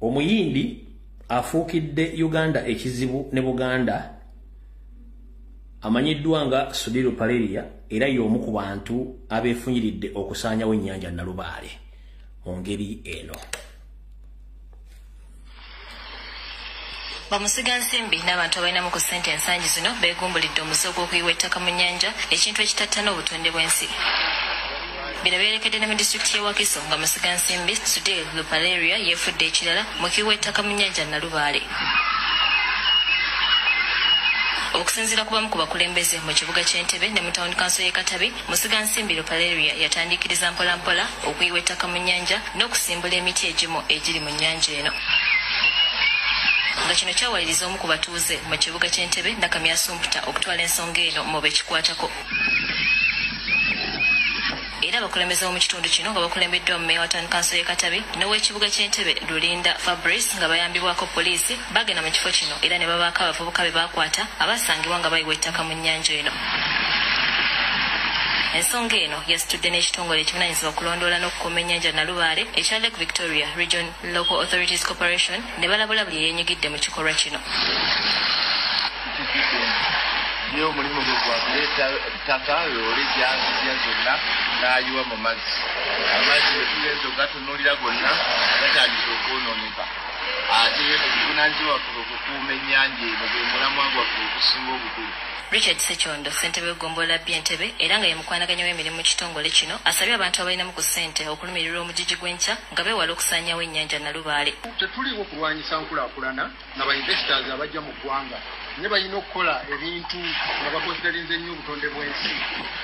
omuyindi afuukidde Uganda ekizibu ne Buganda amanyiddwa nga Sudiru Paleria era y'omu ku bantu abeefunyiridde okusaanyawo ennyanja Nalubaale mu ngeri eno. Bamusiga nsimbi n'abantu abalinamu ku ssente ensangi zino beegumbulidde omuze gw'okuyiwa ettaka mu nnyanja ekintu ekitattana obutonde bw'ensi. Bino byerekedde ne mu disitulikiti y'e Wakiso nga musiga nsimbi Sudir Lupaleria yeefudde ekirala mu kuyiwa ettaka mu nnyanja Nalubaale. Okusinziira ku bamu ku bakulembeze mu kibuga ky'Entebbe ne mu tawuni kanso y'e Katabi, musiga nsimbi Lupaleria yatandikiriza mpolampola okuyiwa ettaka mu nnyanja n'okusimbula emiti egimu egiri mu nnyanja eno. Nga kino kyawaliriza omu ku batuuze mu kibuga ky'Entebbe Nakamya Sumputa okutwala ensonga eno mu bekikwatako. Era abakulembeze mu kitundu kino nga bakulembeddwa mu meeya wa tawuni kanso y'e Katabi n'ow'ekibuga ky'Entebbe Lulinda Fabrice nga bayambibwako poliisi bagenda mu kifo kino era ne babaako abavubuka be baakwata abasangibwa nga bayiwa ettaka mu nnyanja eno. Ensonga eno yasitudde n'ekitongole ekivunaanyizibwa okulondoola n'okukuuma ennyanja Nalubaale ekya Lake Victoria Region Local Authorities Corporation ne balabula buli eyeenyigidde mu kikolwa kino. ye omulimu gwe gwa kuleeta ettaka loole gyazirya zonna n'ayiwa mu mazzi amazzi bwe tugenza ogatunuulira gonna gatandika okwonooneka ate obuvunaanyizibwa waffe okukuuma ennyanja eno gwe mulamwa gwaffe okusinga obukulu. Richard Sechondo ssentebe w'eggombolola Entebbe era nga ye mukwanaganya w'emirimu mu kitongole kino asabye abantu abalinamu ku ssente okulumirira omugigi gw'enkya nga beewala okusaanyaawo ennyanja Nalubaale. Tetuliwo kulwanyisa nkulaakulana na bainvestors abajja mu ggwanga ne balina okukola ebintu nga bakonsiderinze nnyo obutonde bw'ensi.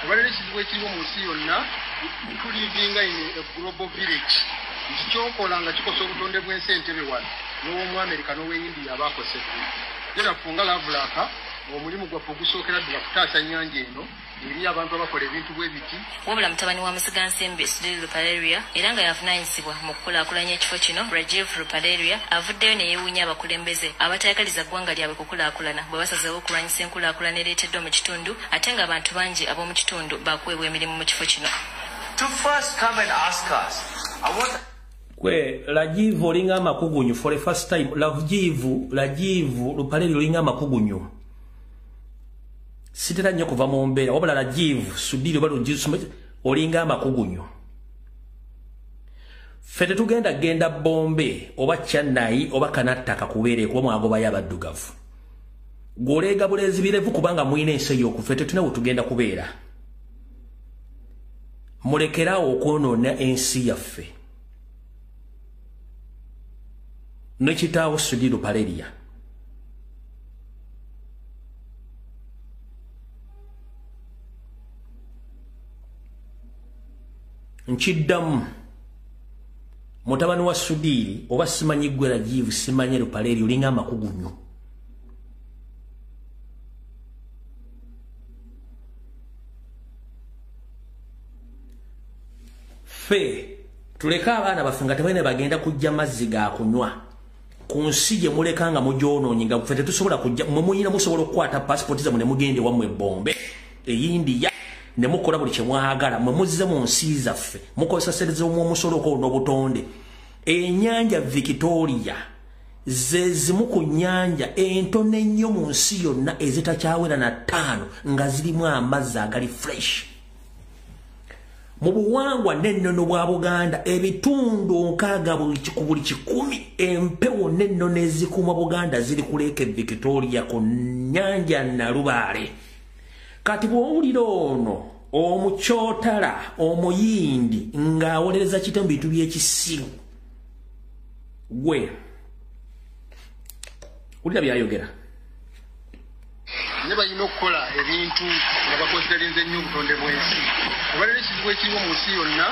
Olwalero ekizibu ekiriwo mu nsi yonna tulivinga in a global village nti kyokola nga kikosa obutonde bw'ensi Entebbe wano n'ow'omu America n'ow'e India abaakosefu. Era funga lavulaka omulimu gwaffe ogusookera ddala kutaasa nnyanja eno eri abantu abakola ebintu bwe biti. Wabula mutabani wa Musigansimbi Sudiri Lupaleria era nga yavunaanyizibwa mu kukulaakulanya ekifo kino Rajiv Lupaleria avuddeyo ne yeewuunya abakulembeze abatayagaliza ggwanga lyabwe kukulaakulana bwe basazeewo okulwanyisa enkulaakulana ereeteddwa mu kitundu ate nga abantu bangi ab'omu kitundu baakuweebwa emirimu mu kifo kino. To first come and ask us, kwe Rajiv olinga amakugunyu for the first time. Rajiv Lupaleria olinga amakugunyu. Sitera nnyo kuva mu mbeera wabula Rajiv Sudiri olinga amakugunyu. Ffe tetugenda Bombe oba Chennai oba Kanattaka kubeere kuba mwagobayo abaddugavu. Gwoleega bulenzi birevu kubanga mwina ensi ey'okufa tetulina we tugenda kubeera. Mulekeraawo okwonoona ensi yaffe. Ne kitaawo Sudiri Lupaleria. Nchiddamu mutabani wa Sudiri oba simanyi ggwe Rajiv simanyi Lupaleria olinga amakugunyu. Ffe tuleke abaana baffe nga tebalina bagenda kujja mazzi ga kunywa ku nsi gye muleka nga mugyonoonye nga ffe tetusobola kujja mwe muyina musobola okukwata pasipoti zammwe ne mugende wammwe Bombe eyindiya ne mukola buli kye mwagala mwe muzze mu nsi zaffe mukozesa ssente z'omusolo ko n'obutonde. Ennyanja Victoria ze zimu ku nnyanja entono ennyo mu nsi yonna ezitakyawera na 5 nga zirimu amazzi agali fresh. Mu buwangwa n'ennono bwa Buganda ebitundu 60 ku buli 100 empewo n'ennono ezikuuma Buganda ziri ku Lake Victoria ku nnyanja Nalubaale. Kati bw'owulira ono omukyotala omuyindi ng'awolereza kitemu bintu by'ekisiru gwe ulira byayogera. Ne balina okukola ebintu nga bakonsiderinze nnyo obutonde bw'ensi. Olwalero ekizibu ekiriwo mu nsi yonna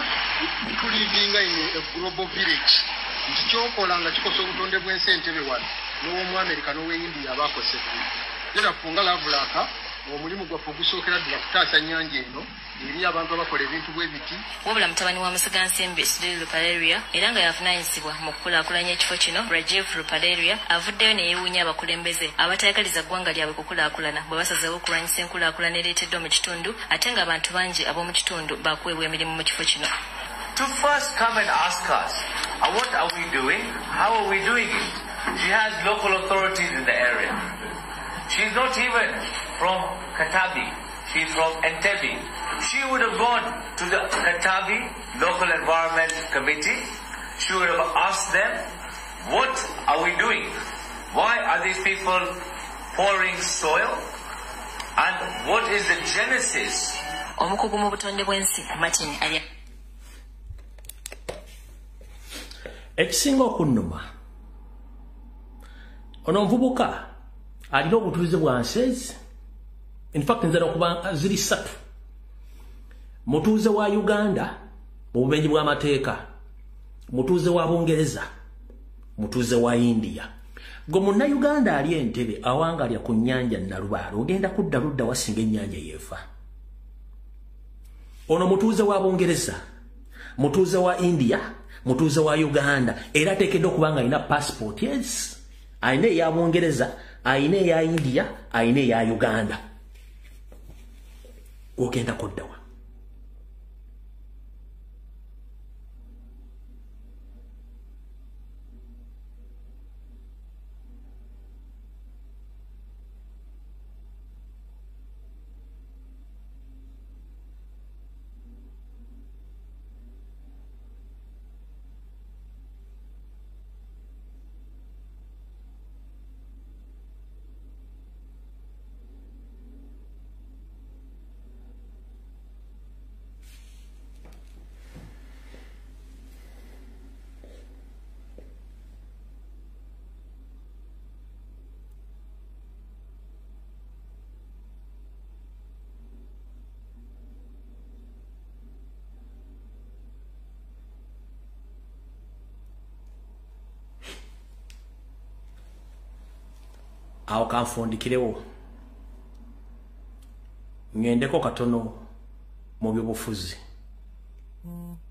tulivinga in a global village nti kyokola nga kikosa obutonde bw'ensi Entebbe wano n'ow'omu America n'ow'e India abaakosefu. Era funga lavulaka omulimu gwaffe ogusookera ddala kutaasa nnyanja eno eri abantu abakola ebintu bwe biti. Wabula mutabani wa Musigansimbi Sudiri Lupaleria era nga yavunaanyizibwa mu kukulaakulanya ekifo kino Rajiv Lupaleria avuddeyo ne yeewuunya abakulembeze abatayagaliza ggwanga lyabwe kukulaakulana bwe basazeewo okulwanyisa enkulaakulana ereeteddwa mu kitundu ate nga abantu bangi ab'omu kitundu baakuweebwa emirimu mu kifo kino. to first come and ask us, what are we doing? How are we doing it? She has local authorities in the area. She's not even from Katabi. She's from Entebbe. She would have gone to the Katabi Local Environment Committee. She would have asked them, what are we doing? Why are these people pouring soil? And what is the genesis? Ekisinga okunnuma ono nvubuka alina obutuuze bwa nsezi. In fact nzera okuba ziri 3. Mutuuze wa Uganda mu bumenyi bw'amateeka, mutuuze wa Bungereza, mutuuze wa India. Gwe Munnayuganda ali Entebbe awangalya ku nnyanja Nalubaale ogenda kudda ludda wasinga ennyanja yeefa. Ono mutuuze wa Bungereza, mutuuze wa India, mutuuze wa Uganda, era ateekeddwa okuba nga alina passport. Yes, ayina eya Bungereza, ayina eya India, ayina eya Uganda. Ogenda kudda wa? awo kanfundikirewo ngendeko katono mu byobufuzi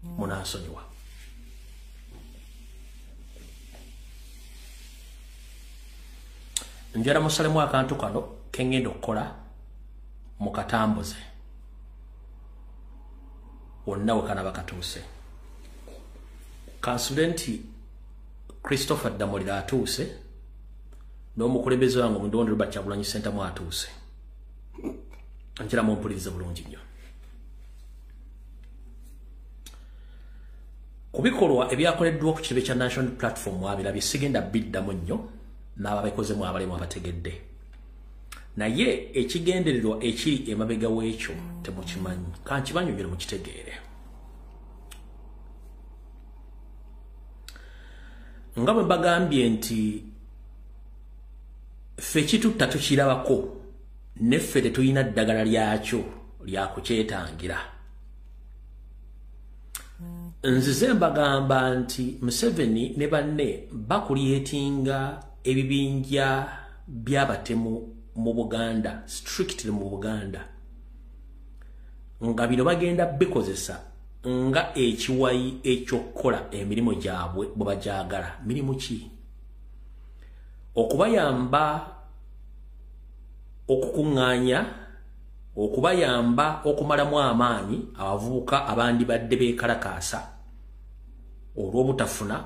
munansonyiwa. Njala musalemu akantu kano kengenda okukola mu katambuze wonna we kanaba katuuse. Kansulenti Christopher Damulira atuuse n'omukulembeze wange Omudondo Robert Kyagulanyi Ssentamu atuuse. Njala mumpulirize bulungi nnyo. Kubikolwa ebyakoleddwa ku kirebe kya National Platform wabirabye sigenda biddamu nnyo n'ababekozemu abalemu abategedde. Naye ekigendererwa ekiri emabega w'ekyo temukimanyi. Kankibannyonnyola mukitegeere. Nga bwe mbagambye nti ffe ekitutta tukirabako neffe tetulina ddagala lyakyo lyakukyetangira. Nzize mbagamba nti Museveni ne banne bakulyetinga ebibinja by'abatemu mu Buganda, strictly mu Buganda, nga bino bagenda bikozesa nga ekiwayi ekyokukola emirimu gyabwe bwe bagyagala. Mirimu ki? Okubayamba okukuŋŋaanya, okubayamba okumalamu amaanyi abavubuka abandibadde beekalakaasa olw'obutafuna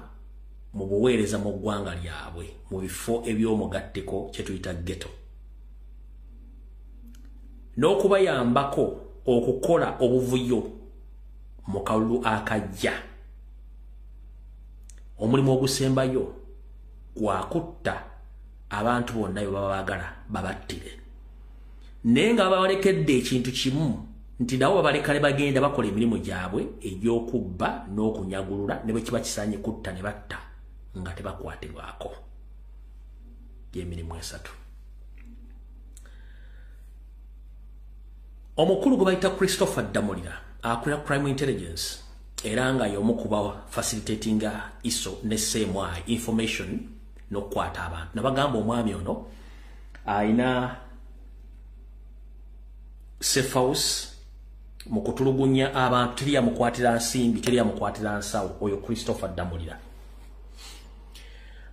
mu buweereza mu ggwanga lyabwe mu bifo eby'omugatteko kye tuyita ghetto, n'okubayambako okukola obuvuyo mu kalulu akajja. Omulimu ogusembayo gwakutta abantu bonna bye baba baagala babattire. Naye nga babalekedde ekintu kimu nti nabo babaleka ne bagenda bakola emirimu gyabwe egy'okubba n'okunyagulula ne bwe kiba kisaanye kutta ne batta nga tebakwatirwako. Gy'emirimu esatu. Omukulu gwe bayita Christopher Damulira akulira Crime Intelligence era nga y'omu ku ba facilitatinga ISO ne CMI information n'okukwata abantu. Nabagamba omwami ono ayina safe house mu kutulugunya abantu, teri yamukwatira nsimbi, teri yamukwatira nsawo. Oyo Christopher Damulira.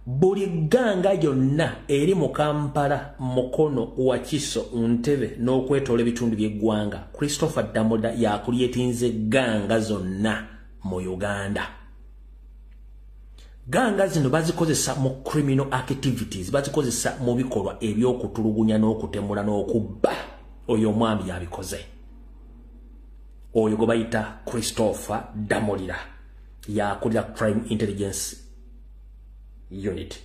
Buli gganga yonna eri mu Kampala, Mukono, Wakiso, Ntebe n'okwetoola ebitundu by'eggwanga, Christopher Damulira yakulyetinze gganga zonna mu Uganda. Ganga zino bazikozesa mu criminal activities, bazikozesa mu bikolwa eby'okutulugunya n'okutemula n'okubba. Oyo omwami yabikoze. Oyo gwe bayita Christopher Damulira yakulira Crime Intelligence Unit.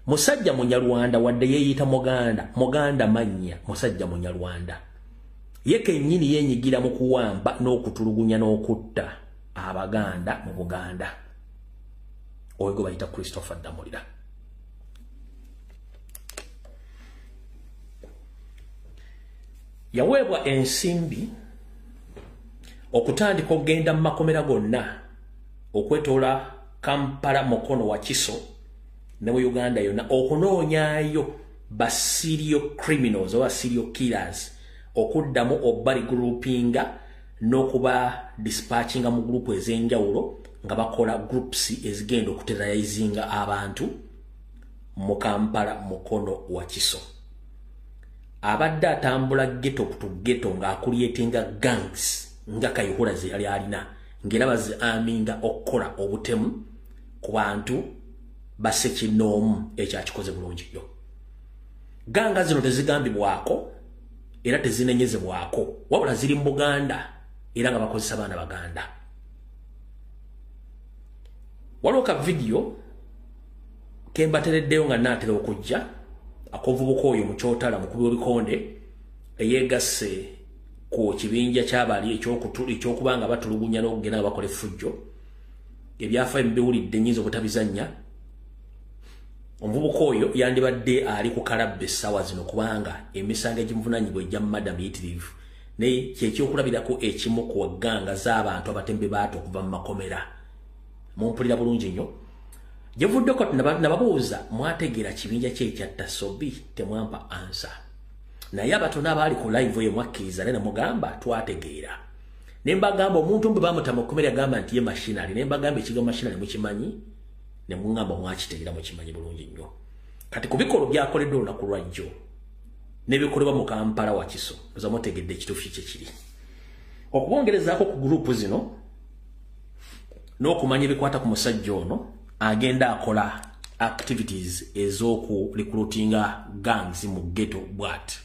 Musajja Munyarwanda wadde yeeyita Muganda mannya, musajja Munyarwanda. Ye kennyini yeenyigira mu kuwamba n'okutulugunya n'okutta Abaganda mu Buganda. Oyo gwe bayita Christopher Damulira. Yaweebwa ensimbi okutandika okugenda mu makomera gonna okwetoola Kampala, Mukono, Wakiso ne mu Uganda yonna okunoonyaayo ba serial criminals oba serial killers, okuddamu obali groupinga n'okuba dispatchinga mu group ez'enjawulo nga bakola groups ezigenda okuterrorizinga abantu mu Kampala, Mukono, Wakiso. Abadde atambula ghetto to ghetto ng'akulyetinga gangs nga Kayihura ze yali alina, ng'era baziaminga okukola obutemu ku bantu basekinoomu ekyakikoze bulungi nnyo. Ganga zino tezigambibwako era tezinenyezebwako, wabula ziri mu Buganda era nga bakozesa baana Baganda. Waliwo ka video kembatereddeyo nga naatera okujja akovubuka oyo mu Kyotala mukubi w'ebikonde eyeegasse ku kibinja ky'abali ekyokubanga batulugunya n'okugenda nga bakola effujjo. Ebyafaayo biwulidde nnyinza obutabizannya. Omuvubuka oyo yandibadde ali ku kalabbe essaawa zino kubanga emisango egimuvunaanyibwa ejja mu madam yitirivu, naye kyekyokulabirako ekimu ku gganga z'abantu abatembe baato okuva mu makomera. Mumpulira bulungi nnyo. Jevuddeko nababuuza mwategeera kibinja kye ekyatta Sobi temwampa answer. Naye abatono abaali ku live ye mwakkiriza ne mugamba twategeera. Ne mbagamba omuntu mbe bamutama okukomera gamba nti ye machinery ne mbagamba ekigo machinery mukimanyi ne mungamba mwakitegeera mukimanyi bulungi nnyo. Kati kubikolo byakoleddwa olunaku lwajjo ne bikolebwa mu Kampala Wakiso oza mutegedde ekituufu kye kiri. Okubongerezaako ku group zino n'okumanya ebikwata ku musajja ono agenda akola activities ez'oku recruitinga gangs mu ghetto bwat.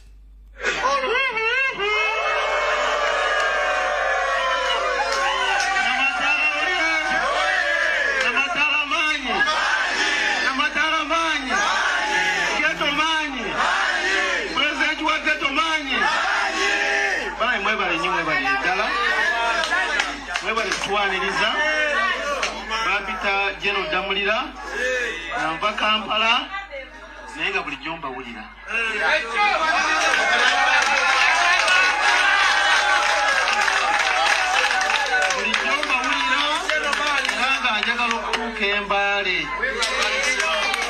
Babita General Damulira nava Kampala naye nga buli jomba wulira nga njagala okutuuka Embaale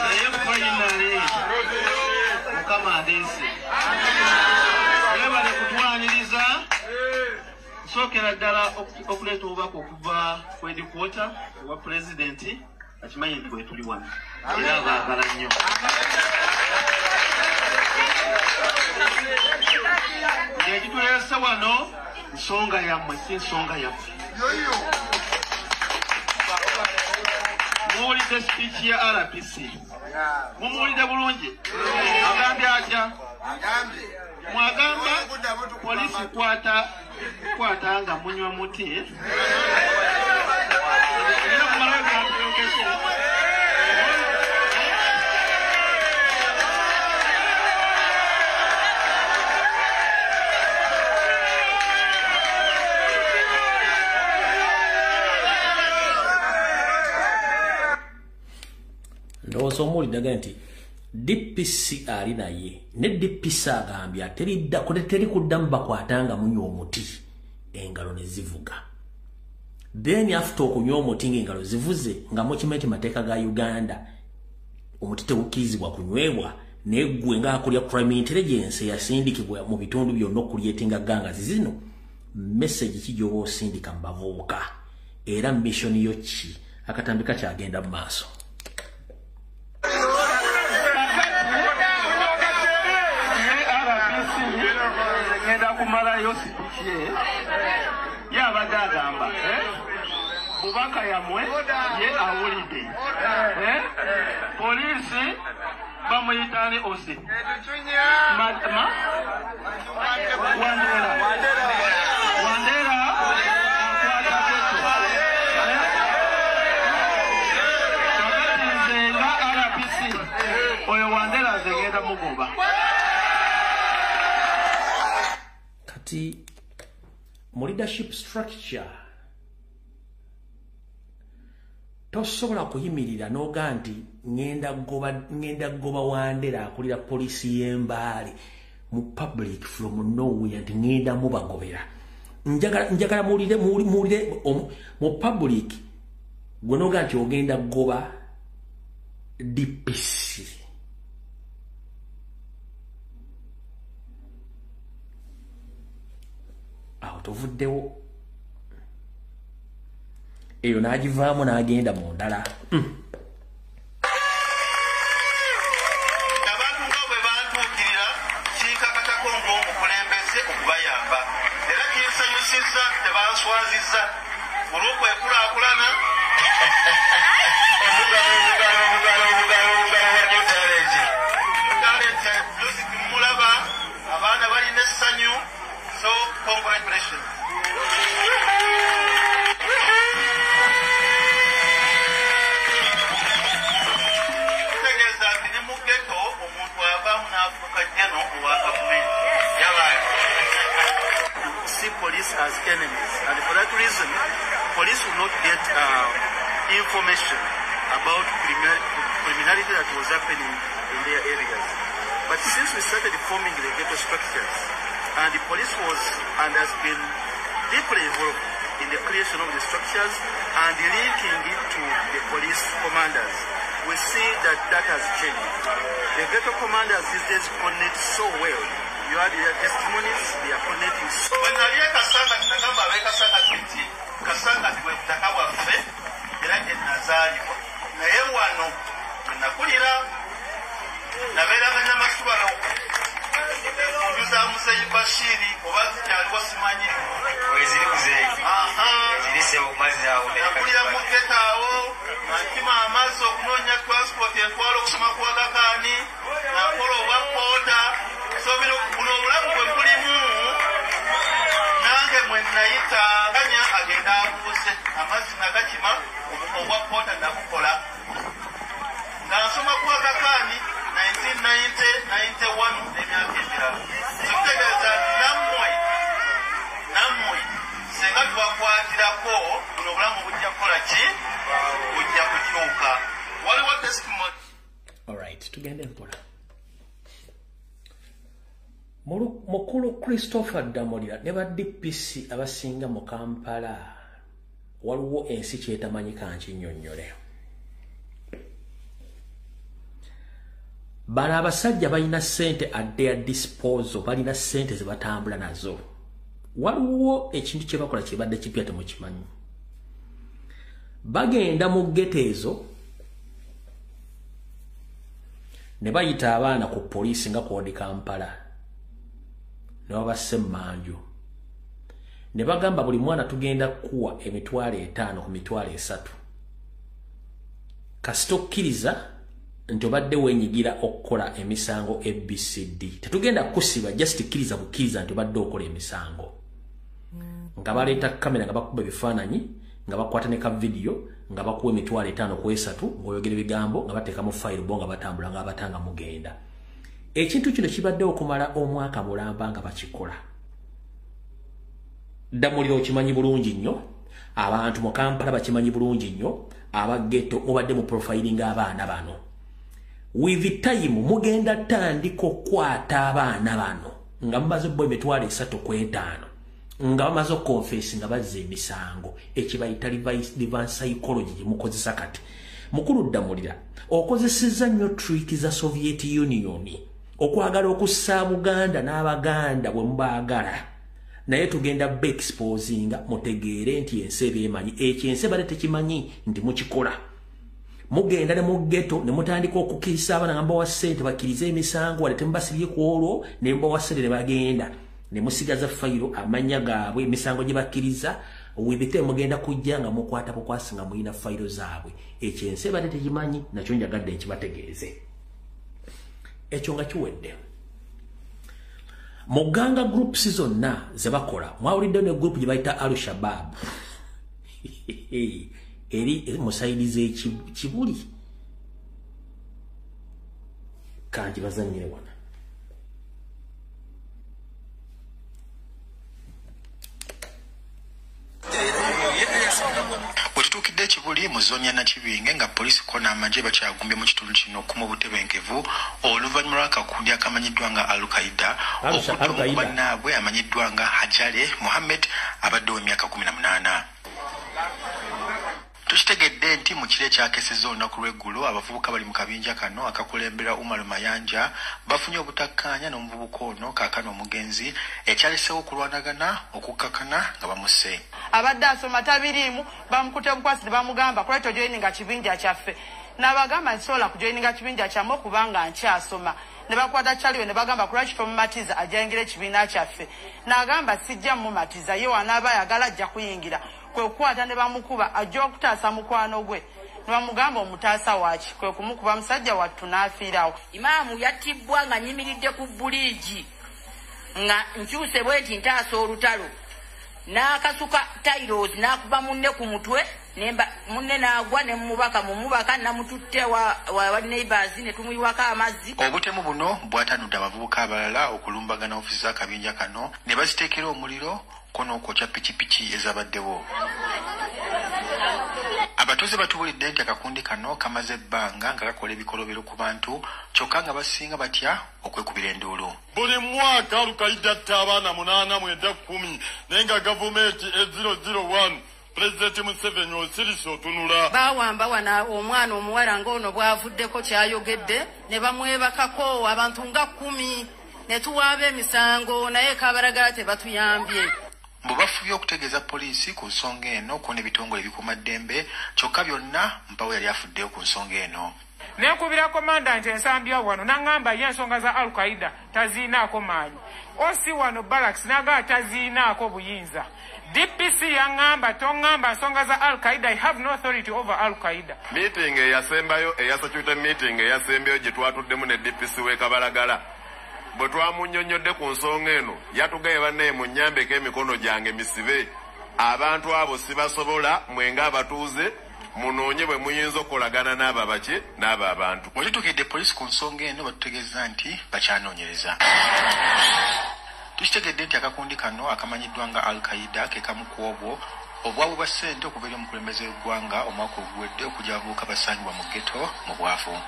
naye finally Mukama adeese webale kutwaniriza sokera ddala okuleeta obubaka okuva ku headquarter owa pulezidenti akimanyi nti bwe tuli wano era abaagala nnyo. Ng'ekituleese wano nsonga yammwe si nsonga yaffe. Muwulidde speech ya RPC mumuwulidde bulungi agambye atya? Mwagamba polisi kwata nga munywa muti ndowooza omuwuliddaga nti DPC ali naye ne DPC agambye teri kuddamu bakwatanga munywa omuti engalo ne zivuga. Then after okunywa omuti ng'engalo zivuze nga mukimanyi mateeka ga Uganda omuti tewukkirizibwa kunywebwa neggwe ng'akulya crime intelligence yasindikibwa mu bitundu byonna okulyetinga gangazi zino message ki gy'oba osindika mu bavubuka era mission yo ki akatambika kyagenda mu maaso. Kumalayo sipikie yabadde agamba bubaka yamwe ye awulidde polisi bamuyitani osi Wandera nzenga RPC oyo Wandera zegenda mugoba. Mu leadership structure tosobola kuyimirira n'oga nti ngenda goba Wandera akulira polisi y'Embaale mu public from nowhere nti ngenda mubagobera. Njagala muwulire mu public gwe n'oga nti ogenda goba DPC. Tovuddewo eyo n'agivaamu n'agenda mu ndala. Abantu nga bwe bantuukirira kiikakatako ng'omukulembeze okubayamba era kinsanyusizza tebanswazizza olw'okwekulaakulana mulaba abaana balina essanyu. So, congratulations. See police as enemies, and for that reason, police will not get information about criminality that was happening in their areas. But since we started forming the ghetto structures, and the police was and has been deeply involved in the creation of the structures and linking it to the police commanders. we see that that has changed. The ghetto commanders these days connect so well. You had their testimonies, they are connecting so well. Kasanga tiwe kutakabwa ffe era ennazaalibwa naye wano nakulira nabeeranga namasubala enju za Musayi Bashiri oba zikyaliwo simanyi weziri kuzeeyi nakulira mu ghetto awo nankima amazzi okunoonya transport entwala okusoma kwa Gakaani nakola obwa kooda so bino buno obulamu bwe bulimu nange mwe nayita kanya agenda abuuze amazzi nagakima obwa kooda nakukola nga nsoma kwa Gakaani 1990-91 n'emyaka emirala kitegeeza nammwe senga tubakwatirako buno obulamu bujja kukola ki bujja kukyuka waliwo testimony. Alright, tugende mpola. Mukulu Christopher Damolira ne ba DPC abasinga mu Kampala waliwo ensi kyetamanyika nkinnyonnyole. Bano abasajja balina ssente at their disposal, balina ssente ze batambula nazo. Waliwo ekintu kye bakola kibadde kipya temukimanyi. Bagenda mu ghetto ezo ne bayita abaana ku poliisi nga koodi Kampala ne babasse mmanju ne bagamba buli mwana tugenda kuwa emitwalo 5 ku mitwalo 3 kasitokkiriza nti obadde wenyigira okukola emisango ABCD tetugenda kusiba just kkiriza bukkiriza nti obadde okola emisango nga baleeta kamera nga bakuba ebifaananyi nga bakwata ne ka video nga bakuwa emitwalo 5 ku 3 ng'oyogera ebigambo nga bateeka mu file bo nga batambula nga batanga mugenda. Ekintu kino kibadde okumala omwaka mulamba nga bakikola. Damulira okimanyi bulungi nnyo, abantu mu Kampala bakimanyi bulungi nnyo, abageto mubadde mu profiling abaana bano. With time mugenda tandika okukwata abaana bano nga mumaze bo emitwalo 3 ku 5 nga bamaze okonfesi nga bazze emisango ekibayita reverse psychology gye mukozesa kati. Mukulu Damulira okozesezza nnyo trick za Soviet Union okwagala okussa Buganda n'Abaganda bwe mubaagala naye tugenda be exposinga mutegeere nti ensi emanyi ekyensi bale tekimanyi nti mukikola. Mugenda ne mu ghetto ne mutandika okukirisa abaana ngamba wa ssente bakirize emisango wale tembasibye ku olwo ne mba wassente ne bagenda ne musigaza fayiro amanya gaabwe emisango gye bakiriza wibite mugenda kujja nga mukwata bukwasi nga muyina fayiro zaabwe ekyensi bale tekimanyi nakyo njagadde ekibategeeze. Ekyo nga kiwedde Muganga groups zonna ze bakola mwawulidde ne group gye bayita Al-Shabaab eri musaidize kibuli kanji bazanyire wana. Wetutukidde Kibuli mu zooni ya Nakibinge nga poliisi kona amagye bakyagumbye mu kitundu kino okuma obutebenkevu oluvannyuma lw'akakundi akamanyiddwa nga Al-Qaeda okutuuka ku bannaabwe amanyiddwa nga Hajale Mohammed abadde w'emyaka 18. Tukitegedde nti mu kire kyakesezza olunaku lw'eggulo abavubuka bali mu kabinja kano akakulembera Umar Mayanja bafunye obutakkaanya n'omuvubuka ono kaakano omugenzi ekyaleseewo okulwanagana okukkakana nga bamusse. Abadde asoma tabiriimu bamukute bukwasi ne bamugamba kuleta ojoyininga kibinja kyaffe n'abagamba nsobola kujoyininga kibinja kyammwe kubanga nkyasoma ne bakwata kyaliwe ne bagamba kulwaki tomumatiza ajayingira ekibiina kyaffe n'agamba sijja mumatiza ye wanaaba ayagala ajja kuyingira kwe kukwata ne bamukuba ajja okutaasa mukwano gwe ne bamugamba omutaasa waaki kwe kumukuba musajja wattu n'afiirawo. Imaamu yattibwa nga nyimiridde ku buliigi nga nkyuse bweti ntaasa olutalo n'akasuka tairos n'akuba munne ku mutwe munne n'agwa ne mumubaka mumubaka namututte wa neighbors ne tumuyiwako amazzi. Obutemu buno bwatanudde abavubuka abalala okulumbagana ofiisi z'akabinja kano ne baziteekera omuliro kono kwokya pikipiki ezabaddewo. Abatuuze batubulidde nti akakundi kano kamaze ebbanga nga kakola ebikolobero ku bantu kyokka nga basinga batya okwekubira enduulu. Buli mwaka Al-Qaeda atta abaana 8 9 10 naye nga gavumenti 001 President Museveni osirise otunula. Bawamba wana omwana omuwala ng'ono bwavuddeko kyayogedde ne bamwebakako abantu nga 10 ne tuwaaba emisango naye kabaragala tebatuyambye. Mubafubye okutegeeza poliisi ku nsonga eno kuno ebitongole ebikuumaddembe kyokka byonna mpawo yali afuddeyo ku nsonga eno. Nekubira komandant ensambya wano n'angamba ye ensonga za Al-Qaeda taziinaako maanyi. Osi wano Barracks n'agamba taziinaako buyinza. DPC yangamba tongamba nsonga za Al-Qaeda. I have no authority over Al-Qaeda. Meeting eyasembayo eyasatute meeting eyasembayo gye twatuddemu ne DPC w'e Kabalagala. Bwe twamunnyonnyodde ku nsonga eno yatugaye bannaye munnyambeko emikono gyange misibe. Abantu abo sibasobola mwenga abatuuze munoonye bwe muyinza okolagana n'abo baki n'abo abantu. Bwe litukidde poliisi ku nsonga eno batutegeeza nti bakyanoonyereza. Tukitegedde nti akakundi kano akamanyiddwa nga Al-Qaeda ke kamu ku obwo obwavu bwa ssente okuva eri omukulembeze w'eggwanga omwaka oguwedde okujja abavubuka basangibwa mu ghetto mu bwavu.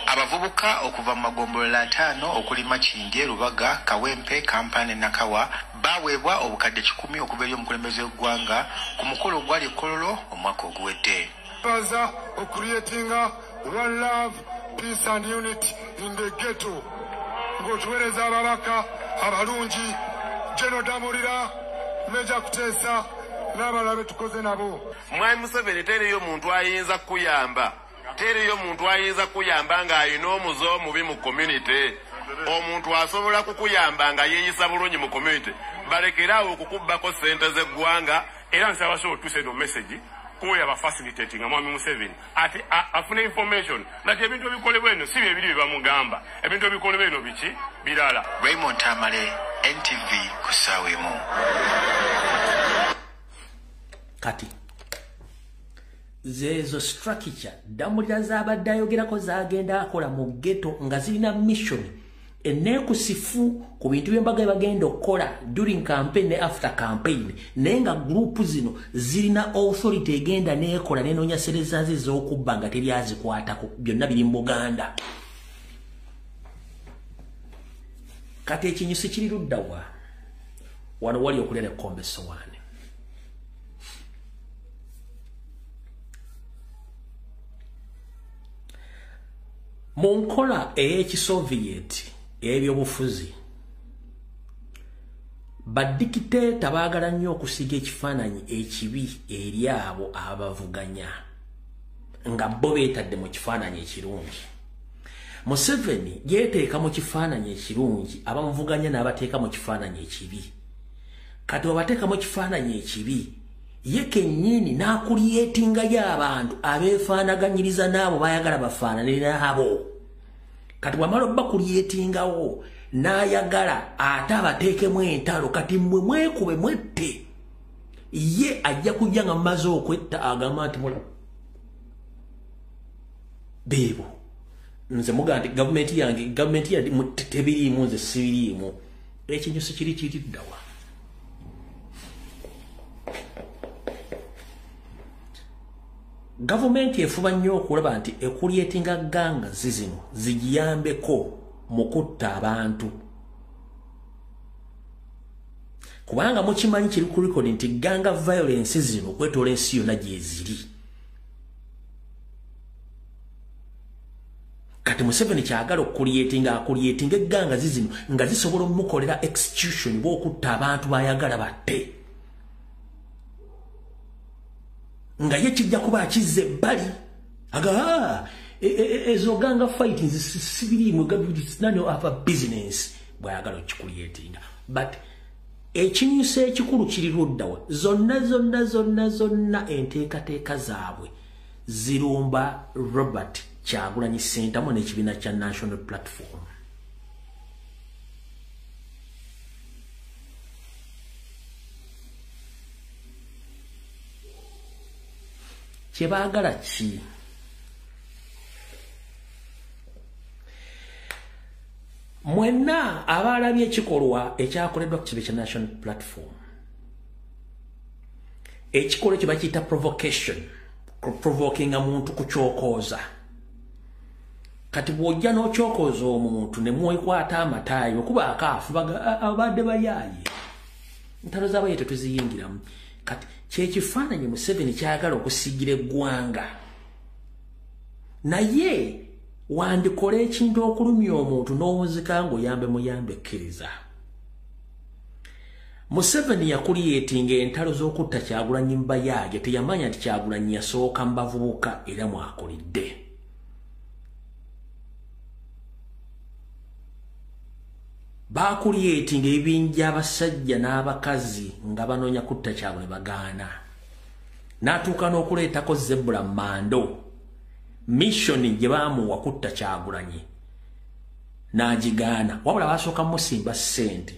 Abavubuka okuva mu magombolola 5 okuli Makindye, Lubaga, Kawempe, Kampala ne Nakawa baweebwa obukadde 10 okuva eri omukulembeze w'eggwanga ku mukolo ogwali Kololo omwaka oguwedde. Baza creating one love, peace and unity in the ghetto. Ngotuwereza ababaka abalungi General Damulira, Meja Kuteesa n'abalabe tukoze nabo. Mwami Museveni teriyo muntu ayinza kuyamba. Teriyo muntu ayinza kuyamba nga ayina omuze omubi mu community. Omuntu asobola kukuyamba nga yeeyisa bulungi mu community. Balekerawo okukubbako ssente z'eggwanga. Era nsaba so tuse no message kuya ba facilitating Mwami Museveni ati afune information nati ebintu ebikolebwa eno si bye biri bamugamba. Ebintu ebikolebwa eno biki birala. Raymond Tamale, NTV kusawemu. Kati zezo structure Damulira zabadde ayogerako zagenda akola mu ghetto nga zirina mission enekusifu ku bintu by'embaga bagenda okukola during campaign ne after campaign naye nga group zino zirina authority egenda nekola nenoonya sereza z'okubba nga teri azikwatako byonna biri mu Buganda. Kati ekinyusi kiri ludda wa wano wali okulya n'ekkombe essowaani. Mu nkola ey'ekisoviet ebyobufuzi badikiteeta baagala nnyo okusiga ekifaananyi ekibi eri abo abavuganya nga bo beetadde mu kifaananyi ekirungi. Museveni yeeteeka mu kifaananyi ekirungi abamuvuganya n'abateeka mu kifaananyi ekibi. Kati obateeka mu kifaananyi ekibi ye kennyini n'akuliyeetingayo abantu abeefaanaganyiriza n'abo bayagala bafaanane n'abo. Kati bw'amala bakuliyeetingawo n'ayagala ate abateekemu entalo kati mmwe mwekube mwette. Ye ajja kujja nga mmaze okwetta agamba nti mula beebo nze muga nti gavumenti yange tebiriimu nze sibiriimu. Ekinyusi kiri kiriddawa. Gavumenti efuba nnyo okulaba nti ekulyetinga ganga zizino zigiyambeko mu kutta abantu. Kubanga mukimanyi kiri ku record nti ganga violence zino okwetoola ensi yonna gye ziri. Kati Museveni kyagala okulyetinga egganga zizino nga zisobola omukolera execution bw'okutta abantu bayagala batte. Nga ye kijja kuba akizze ebbali aga ezo ganga fighting sibiriimu none of a business bwayagala okikuliyetinga. But ekinyusa ekikulu kiri luddawa zonna enteekateeka zaabwe zirumba Robert Kyagulanyi Ssentamu n'ekibiina kya National Platform. Kyebaagala ki? Mwenna abalabye ekikolwa ekyakoleddwa ku kibiina kya National Platform. Ekikolwa ekyo bakiyita provocation. Provokinga muntu kukyokooza. Kati bw'ojja n'okyokooza omuntu ne mwekwata amataayi kuba akaafu abadde bayaaye. Ntalo z'abaye tetuziyingiramu. Kati kyekifaananyi Museveni kyagala okusigira eggwanga naye wandikola ekintu okulumya omuntu n'omuzika ng'oyambe muyambe ekkiriza. Museveni yakuliyetinga entalo z'okutta Kyagulanyi Mbayaage teyamanya nti Kyagulanyi yasooka mu bavubuka era mwakolidde. Bakuliyetinga ebibinja abasajja n'abakazi nga banoonya kutta Kyagulanyi bagaana. N'atuuka n'okuleetako Zebra Mando missoni gye baamuwa kutta Kyagulanyi n'agigaana wabula basooka musimba ssente.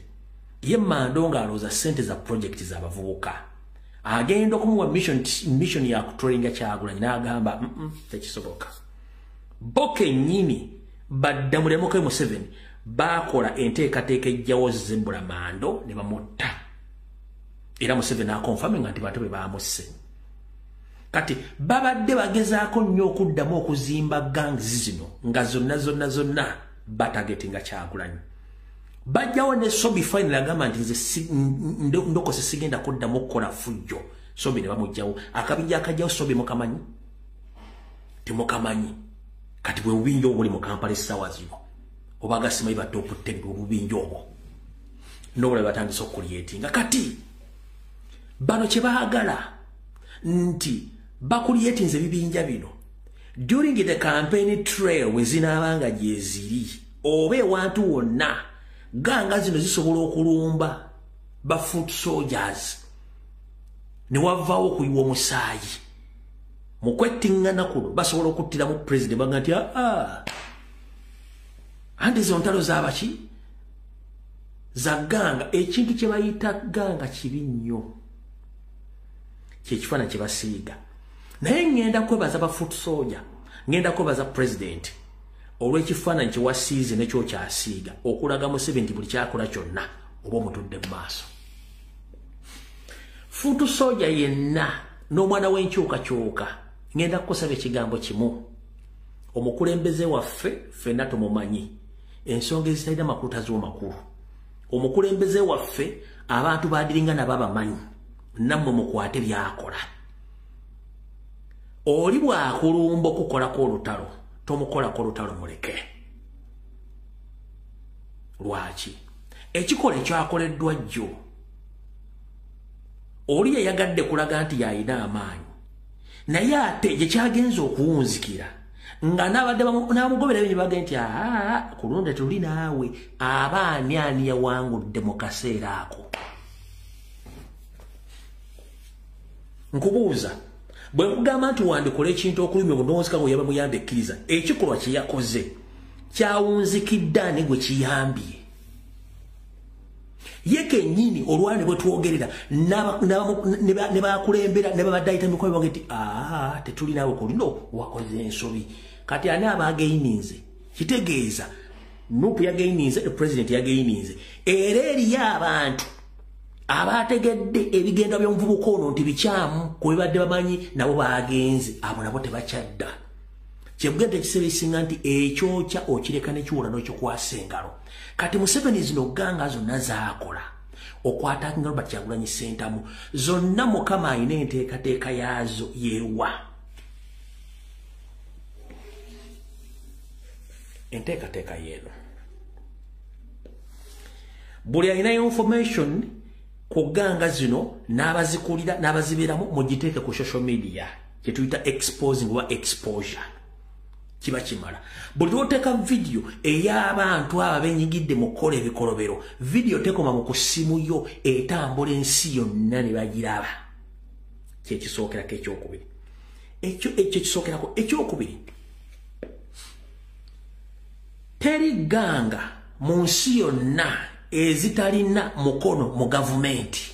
Ye Mando ng'alowooza ssente za projekiti z'abavubuka. Agenda okumuwa mission ya kutrolinga Kyagulanyi n'agamba tekisoboka. Bo kennyini baddamulemu Museveni bakola enteekateeka ejjawo Zebra Mando ne bamutta. Era Museveni akonfaminga nti bantu be baamusse. Kati babadde bagezaako nnyo okuddamu okuzimba gangs zino nga zonna batagetinga Kyagulanyi. Bajjawo ne Sobi final agamba nti nze ndokose sigenda kuddamu okukola fujjo. Sobi ne bamugjawo. Akabinja akajjawo Sobi mukamanyi? Temukamanyi. Kati bwe bubinja obuli mu Kampala essaawa zino. Oba agasimayi batte okuttega obubinja obwo. N'obula batandise okuliyetinga. Kati bano kye baagala nti bakuliyetinze ebibinja bino during the campaign trail we zinaabanga gye ziri oba ewantu wonna ganga zino zisobola okulumba ba foot soldiers ne wavaawo okuyiwa omusaayi mu kwettiŋŋana kuno basobola okuttiramu president banga nti andi zo ntalo z'abaki za ganga ekintu kye bayita ganga kibi nnyo kyekifaananyi kye basiiga naye ngenda kwebaza ba foot soldier ngenda kwebaza president olw'ekifaananyi kye wasiize nekyo kyasiiga okulaga Museveni nti buli kyakola kyonna oba omutudde mu maaso. Foot soldier yenna n'omwana w'enkyukakyuka ngenda kukusaba ekigambo kimu omukulembeze waffe ffenna tumumanyi ensonga ezitalina makulu taziwa makulu. Omukulembeze waffe abantu baadiringa nabo abamanyi nammwe mukwate byakola. Oli bwakulumba okukolako olutalo tomukolako olutalo muleke. Lwaki? Ekikola ekyakoleddwa jjo oli yayagadde kulaga nti yalina amaanyi naye ate gye kyagenza okuwunzikira nga n'abamugobera bingi bagenda nti kulonda tuli naawe abaani ani yawangudde mu kaseera ako. Nkubuuza bwe nkugamba nti wandikola ekintu okulumya obunonzika ngo yaba muyambe ekkiriza ekikolwa kye yakoze kyawunzikidde ani gwe kiyambye ye kennyini olwani bwe twogerera ne bakulembera ne babadde ayita emikono bange nti tetuli naawe kulino wakoze ensobi kati ani aba ageininze kitegeeza nupu yageininze president yageininze era eriyo abantu abategedde ebigenda by'omuvubuka ono nti bikyamu kwe badde bamanyi nabo bagenze abo nabo tebakyadda. Kyebugenda ekiseera ekisinga nti ekyokya okireka nekiwula n'okyokwasa engalo. Kati Museveni zino ganga zonna zaakola okwatakinga Robert Kyagulanyi Ssentamu zonna Mukama alina enteekateeka yaazo yeewa. Enteekateeka yeeno buli alina information ku ganga zino n'abazikulira n'abazibeeramu mugiteeke ku social media kye tuyita exposing oba exposure kiba kimala. Buli lwoteeka video ey'abantu abo abenyigidde mu kukola ebikolobero video tekoma mu kusimu yo etambula ensi yonna ne bagiraba. Kyekisookerako ekyokubiri ekyo kisookerako ekyokubiri teri ganga mu nsi yonna ezitalina mukono mu gavumenti.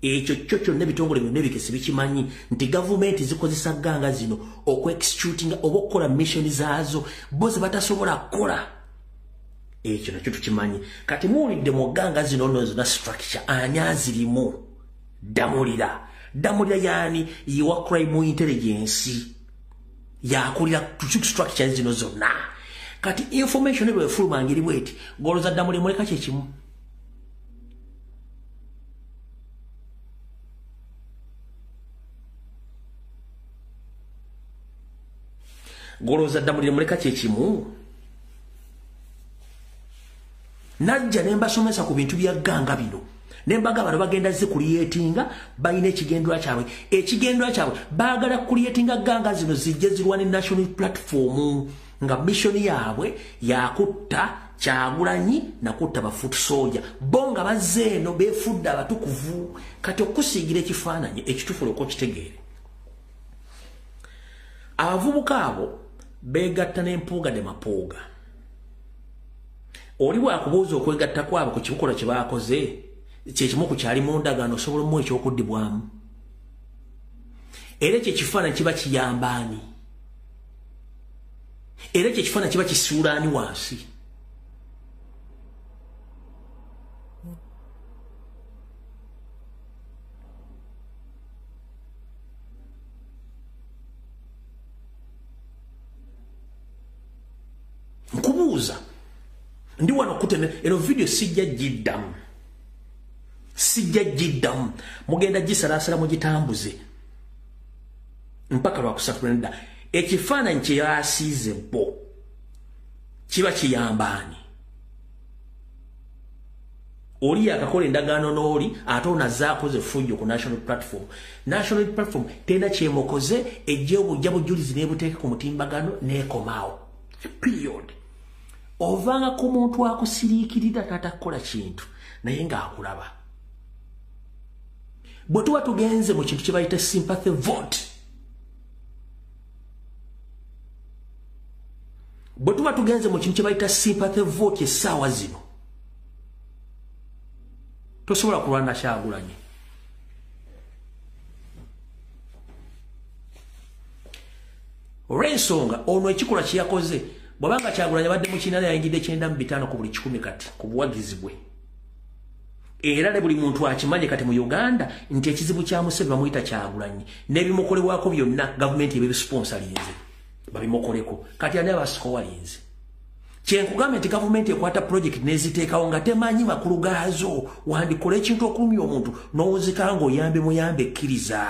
Ekyo kyo kyonna ebitongole byonna ebikese bikimanyi nti gavumenti zikozesa ganga zino okweexecutinga oba okukola mission zaazo bo ze batasobola kukola. Ekyo nakyo tukimanyi. Kati muwulidde mu ganga zino nno zonna structure ani azirimu. Damulira yaani yiwa crime intelligence yakulira structure zino zonna. Kati information ebo efulumangiri bweti goloza Damulira muleka kyekimu. goloza Damulira muleka kyekimu najja nembasomesa ku bintu bya ganga bino nembaga bano bagenda zikulietinga bayina ekigendwa kyabwe baagala kulietinga ganga zino zijje zirwane national platform nga mission yaabwe yakutta Kyagulanyi na kutta ba foot soldier bonga bazeno befudda abatukuvu kati okusigira ekifaananyi ekitufulo ko kitegeere abavubuka abo begatta n'empuuga de mapooga oli bwakubuuza okwegatta kwabo ku kibukola kye baakoze kyekimu ku kyali mu ndagaano osobola mu ekyokuddibwamu era ekyo ekifaananyi kiba kiyambaani era ekyo ekifaananyi kiba kisuulaani wansi nkubuuza ndi wano kutene eno video sijja giddamu mugenda gisalaasala mugitambuze mpaka lwakusatu nda ekifaananyi kye yasiize bo kiba kiyambaani oli yakakola endagaano n'oli ate onazaakoze fujjo ku national platform tenda kyemukoze ejja obujja bujulizi n'ebuteeka ku mutimbagano n'ekomaawo period ovanga ku muntu akusiriikirira tatakola kintu naye ng'akulaba bwe tuba tugenze mu kintu kye bayita sympathy vote essaawa zino tosobola kulwana Kyagulanyi olw'ensonga ono ekikola kye yakoze bwabanga Kyagulanyi abadde mu kinana yayingidde 9 ku buli 10 kati ku buwagizi bwe era ne buli muntu akimanye kati mu Uganda nti ekizibu kya Museveni bamuyita Kyagulanyi n'ebimukolebwako byonna gavumenti ebibisponsorinze babimukoleko kati ani abasikowalinze kyenkugamba nti gavumenti ekwata project n'eziteekawo nga temanyi makulu gaazo wandikola ekintu okulumya omuntu n'owuzika ng'oyambe muyambe ekkiriza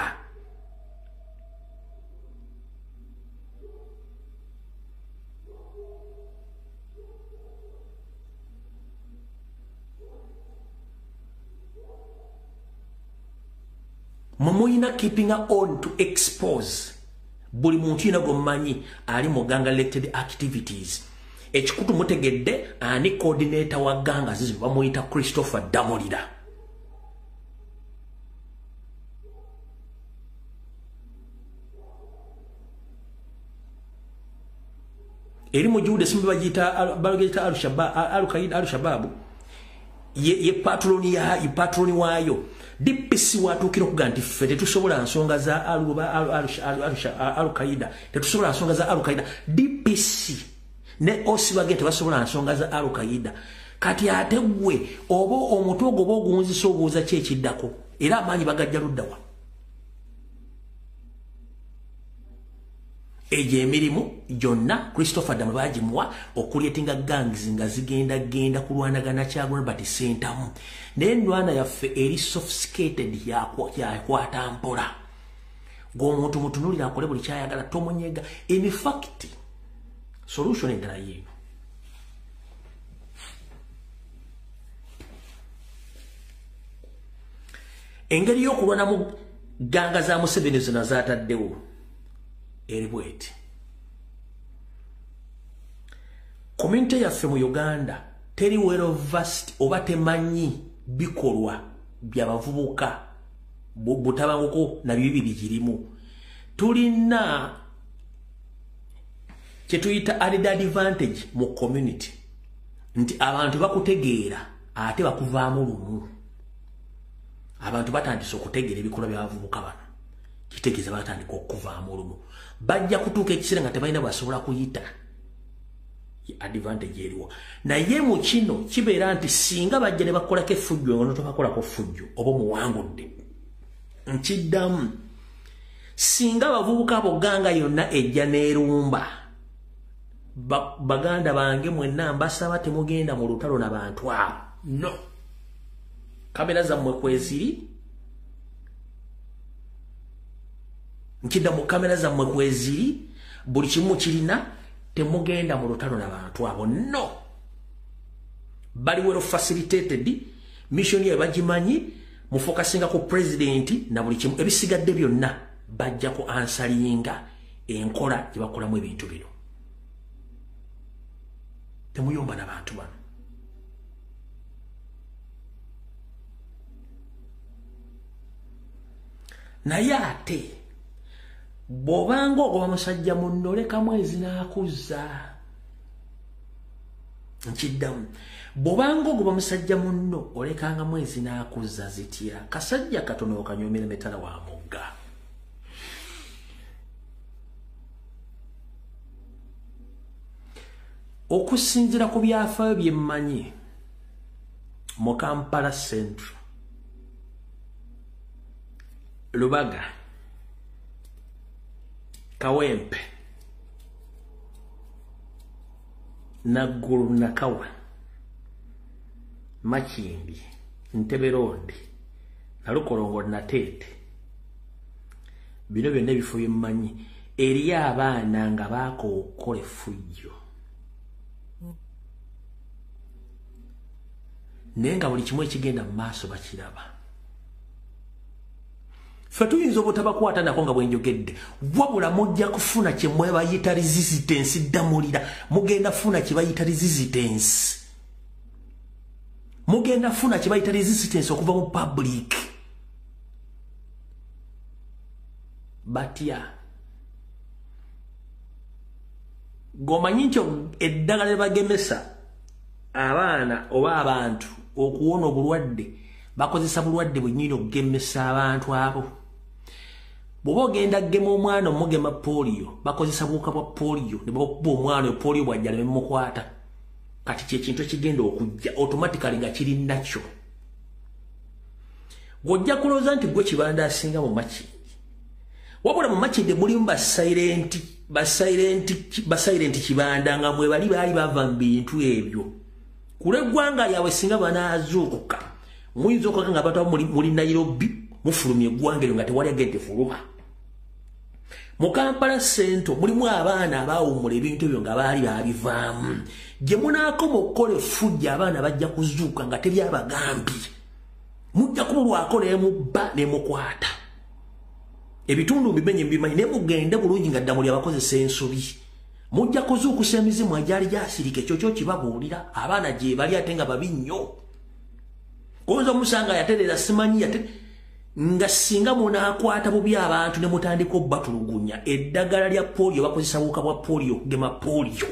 mumuyina keeping on to expose buli muntu yina gommanyi ali mu ganga related activities ekikutu mutegedde ani coordinator wa ganga zizo bamuyita Christopher Damulira eri mu jude simbi bagita al-Shabaab ye patroni wayo DPC watukira okuga nti ffe tetusobola nsonga za Al-Qaeda tetusobola nsonga za Al-Qaeda DPC ne osi bagete basobola nsonga za Al-Qaeda kati ate gwe oba omutogo bogunzisa obuuza kyekiddako era amanyi bagajja luddawa eje emirimu jonna Christopher Damulira bagimuwa okulietinga gangs nga zigenda kulwanagana Kyagulanyi bati sentamu n'endwana yaffe eri sophisticated yakwata mpola ng'omuntu mutunulira akole buli kyayagala tomunyega in fact solution endala yeeno engeri y'okulwanamu ganga za Museveni zonna zaataddewo eribweti community yaffe mu Uganda teri well versed oba temanyi bikolwa by'abavubuka butabanguko na bibi bigirimu tulina kyetuyita added advantage mu community nti abantu bakutegeera ate bakuvaamu lumu abantu batandise okutegeera ebikolwa by'abavubuka bano kitegeeza batandika okuvaamu lumu bajja kutuuka ekiseera nga tebalina basobola kuyita advantage eriwo naye mu kino kibeera nti singa bajja ne bakolako effujjo nga notobakolako ffujjo oba muwangudde nkiddamu singa abavubuka abo ganga yonna ejja n'erumba baganda bange mwenna mbasaba temugenda mu lutalo n'abantu abo no kamera zammwe kweziri nkidda mu kamera zammwe kweziri buli kimu kirina temugenda mu lutalo n'abantu abo no bali well facilitated mission ye bagimanyi mufokasinga ku president na buli kimu ebisigadde byonna bajja ku ansalinga enkola gye bakolamu ebintu bino temuyomba n'abantu bano naye ate bw'obanga ogoba musajja munno leka mwezi n'akuzza nkiddamu bw'obanga ogoba musajja munno olekanga mwezi n'akuzza zitya kasajja katono okanyomera metala wa mugga okusinzira ku byafaayo bye mmanyi mu Kampala Central Lubaga Kawempe Naggulu Nakawa Makimbi Ntebe Road Nalukolongo Nateete bino byonna ebifo byemmanyi eri abaana nga baakookola effujjo naye nga buli kimu ekigenda mu maaso bakiraba ffe tuyinza obutabakwata nako nga bwenjogedde wabula mujja kufuna kye mwe bayita resistance ddamulira mugenda funa kye bayita resistance mugenda funa kye bayita resistance okuva mu public batya gomanyi nti eddagala bagemesa abaana oba abantu okuwona obulwadde bakozesa bulwadde bwennyini okugemesa abantu abo bw'oba ogenda gema omwana omugema polio bakozesa buwuka bwa polio ne bakuba omwana polio bwajja ne mukwata kati kyekintu ekigenda okujja automatically nga kiri nakyo gojja kulowooza nti gwe kibanda asinga mu Makindi wabula mu Makindi mulimu basilent kibanda nga mwe bali baali bava mu bintu ebyo kule eggwanga lyabwe singa banaazuukuka muyinza okwaga nga abantu muli Nairobi mufulumya eggwanga eryo nga tewali agente fuluma mu Kampala Central mulimu abaana abaawummula ebintu ebyo nga baali babivaamu gye munaakoma okukola effujja abaana bajja kuzuuka nga tebyabagambye mujja kubulwako nemubba nemukwata ebitundu bimenye bimanyi nemugende bulungi nga ddamuli abakozesa ensobi mujja kuzuukusa emizimu agyali gyasirika ekyo kibabuulira abaana gye bali ate nga babi nnyo oyinza omusanga yaterera simanyi nga singa munaakwata bubi abantu ne mutandika obbatulugunya eddagala lya polio bakozesa buwuka bwa polio okugema polio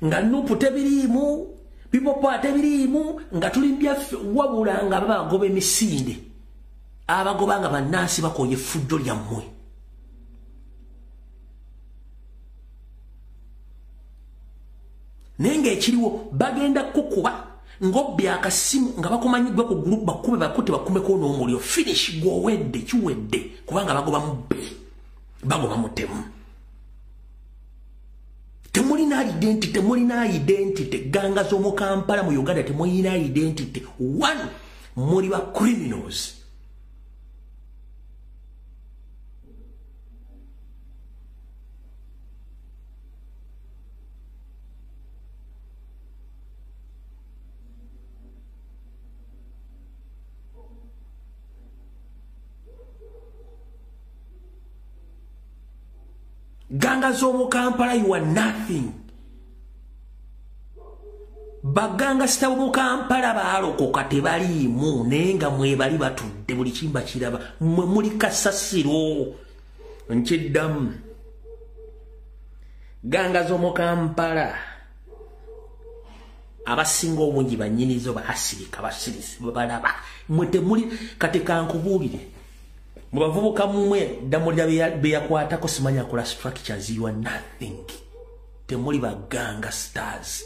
nga nupu tebiriimu bipopa tebiriimu nga tulimbya wabula nga babagoba emisinde abagoba nga bannansi bakoye effujjo lyammwe naye ng'ekiriwo bagenda kukuba ng'obbya akasimu nga bakumanyiddwa ku group bakube bakute bakumeko n'omuliro finish gw'owedde kiwedde kubanga bagoba mubbi bagoba mutemu temulina identity ganga z'omu Kampala mu Uganda temulina identity one muli ba criminals ganga z'omu Kampala you are nothing baganga sitabu mu Kampala baalokoka tebaliimu naye nga mwebali batudde buli kimba kiraba mwe muli kasasiro nkiddamu ganga z'omu Kampala abasinga obungi bannyinizo baasirika basirisi balaba mwe temuli kati kankubuulire mu bavubuka mmwe ddamulira beyakwatako simanya akola structures you are nothing temuli baganga stars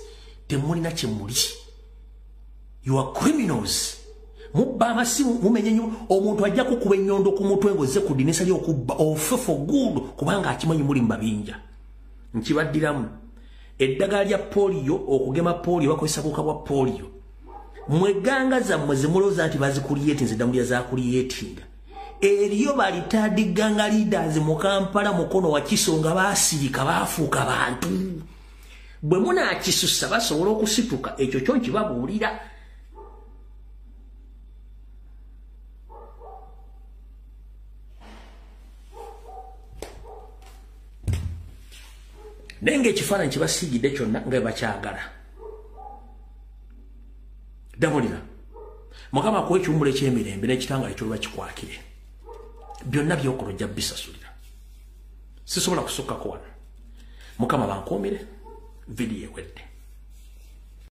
temulina kyemuli you are criminals mubba amasimu mumenye nnyo omuntu ajja kukuba ennyondo ku mutwe ng'ozze ku ddinisa ly'okubba ofe for good kubanga akimanyi muli mu mabinja nkibaddiramu eddagala lya poliyo okugema poliyo bakozesa buuka bwa poliyo mweganga zammwe zemulowooza nti bazikuliyetinze ddamulya zakuliyetinga eriyo balitaadiganga leaders mu Kampala mukono wa Kisonga baasirika baafuuka bantu bwe munaakisussa basobola okusituka ekyo kyo nkibabuulira Nenge ekifaananyi kibasiigidde kyonna nga bakyagala. Damulira. Mukama akuwa ekiwummulo eky'emirembe n'ekitangala ekyo bakikwakire. Byonna by'okola ojja bisasulira. Sisobola kusukkako wano. Mukama bankuumire. Vidiyo ewedde.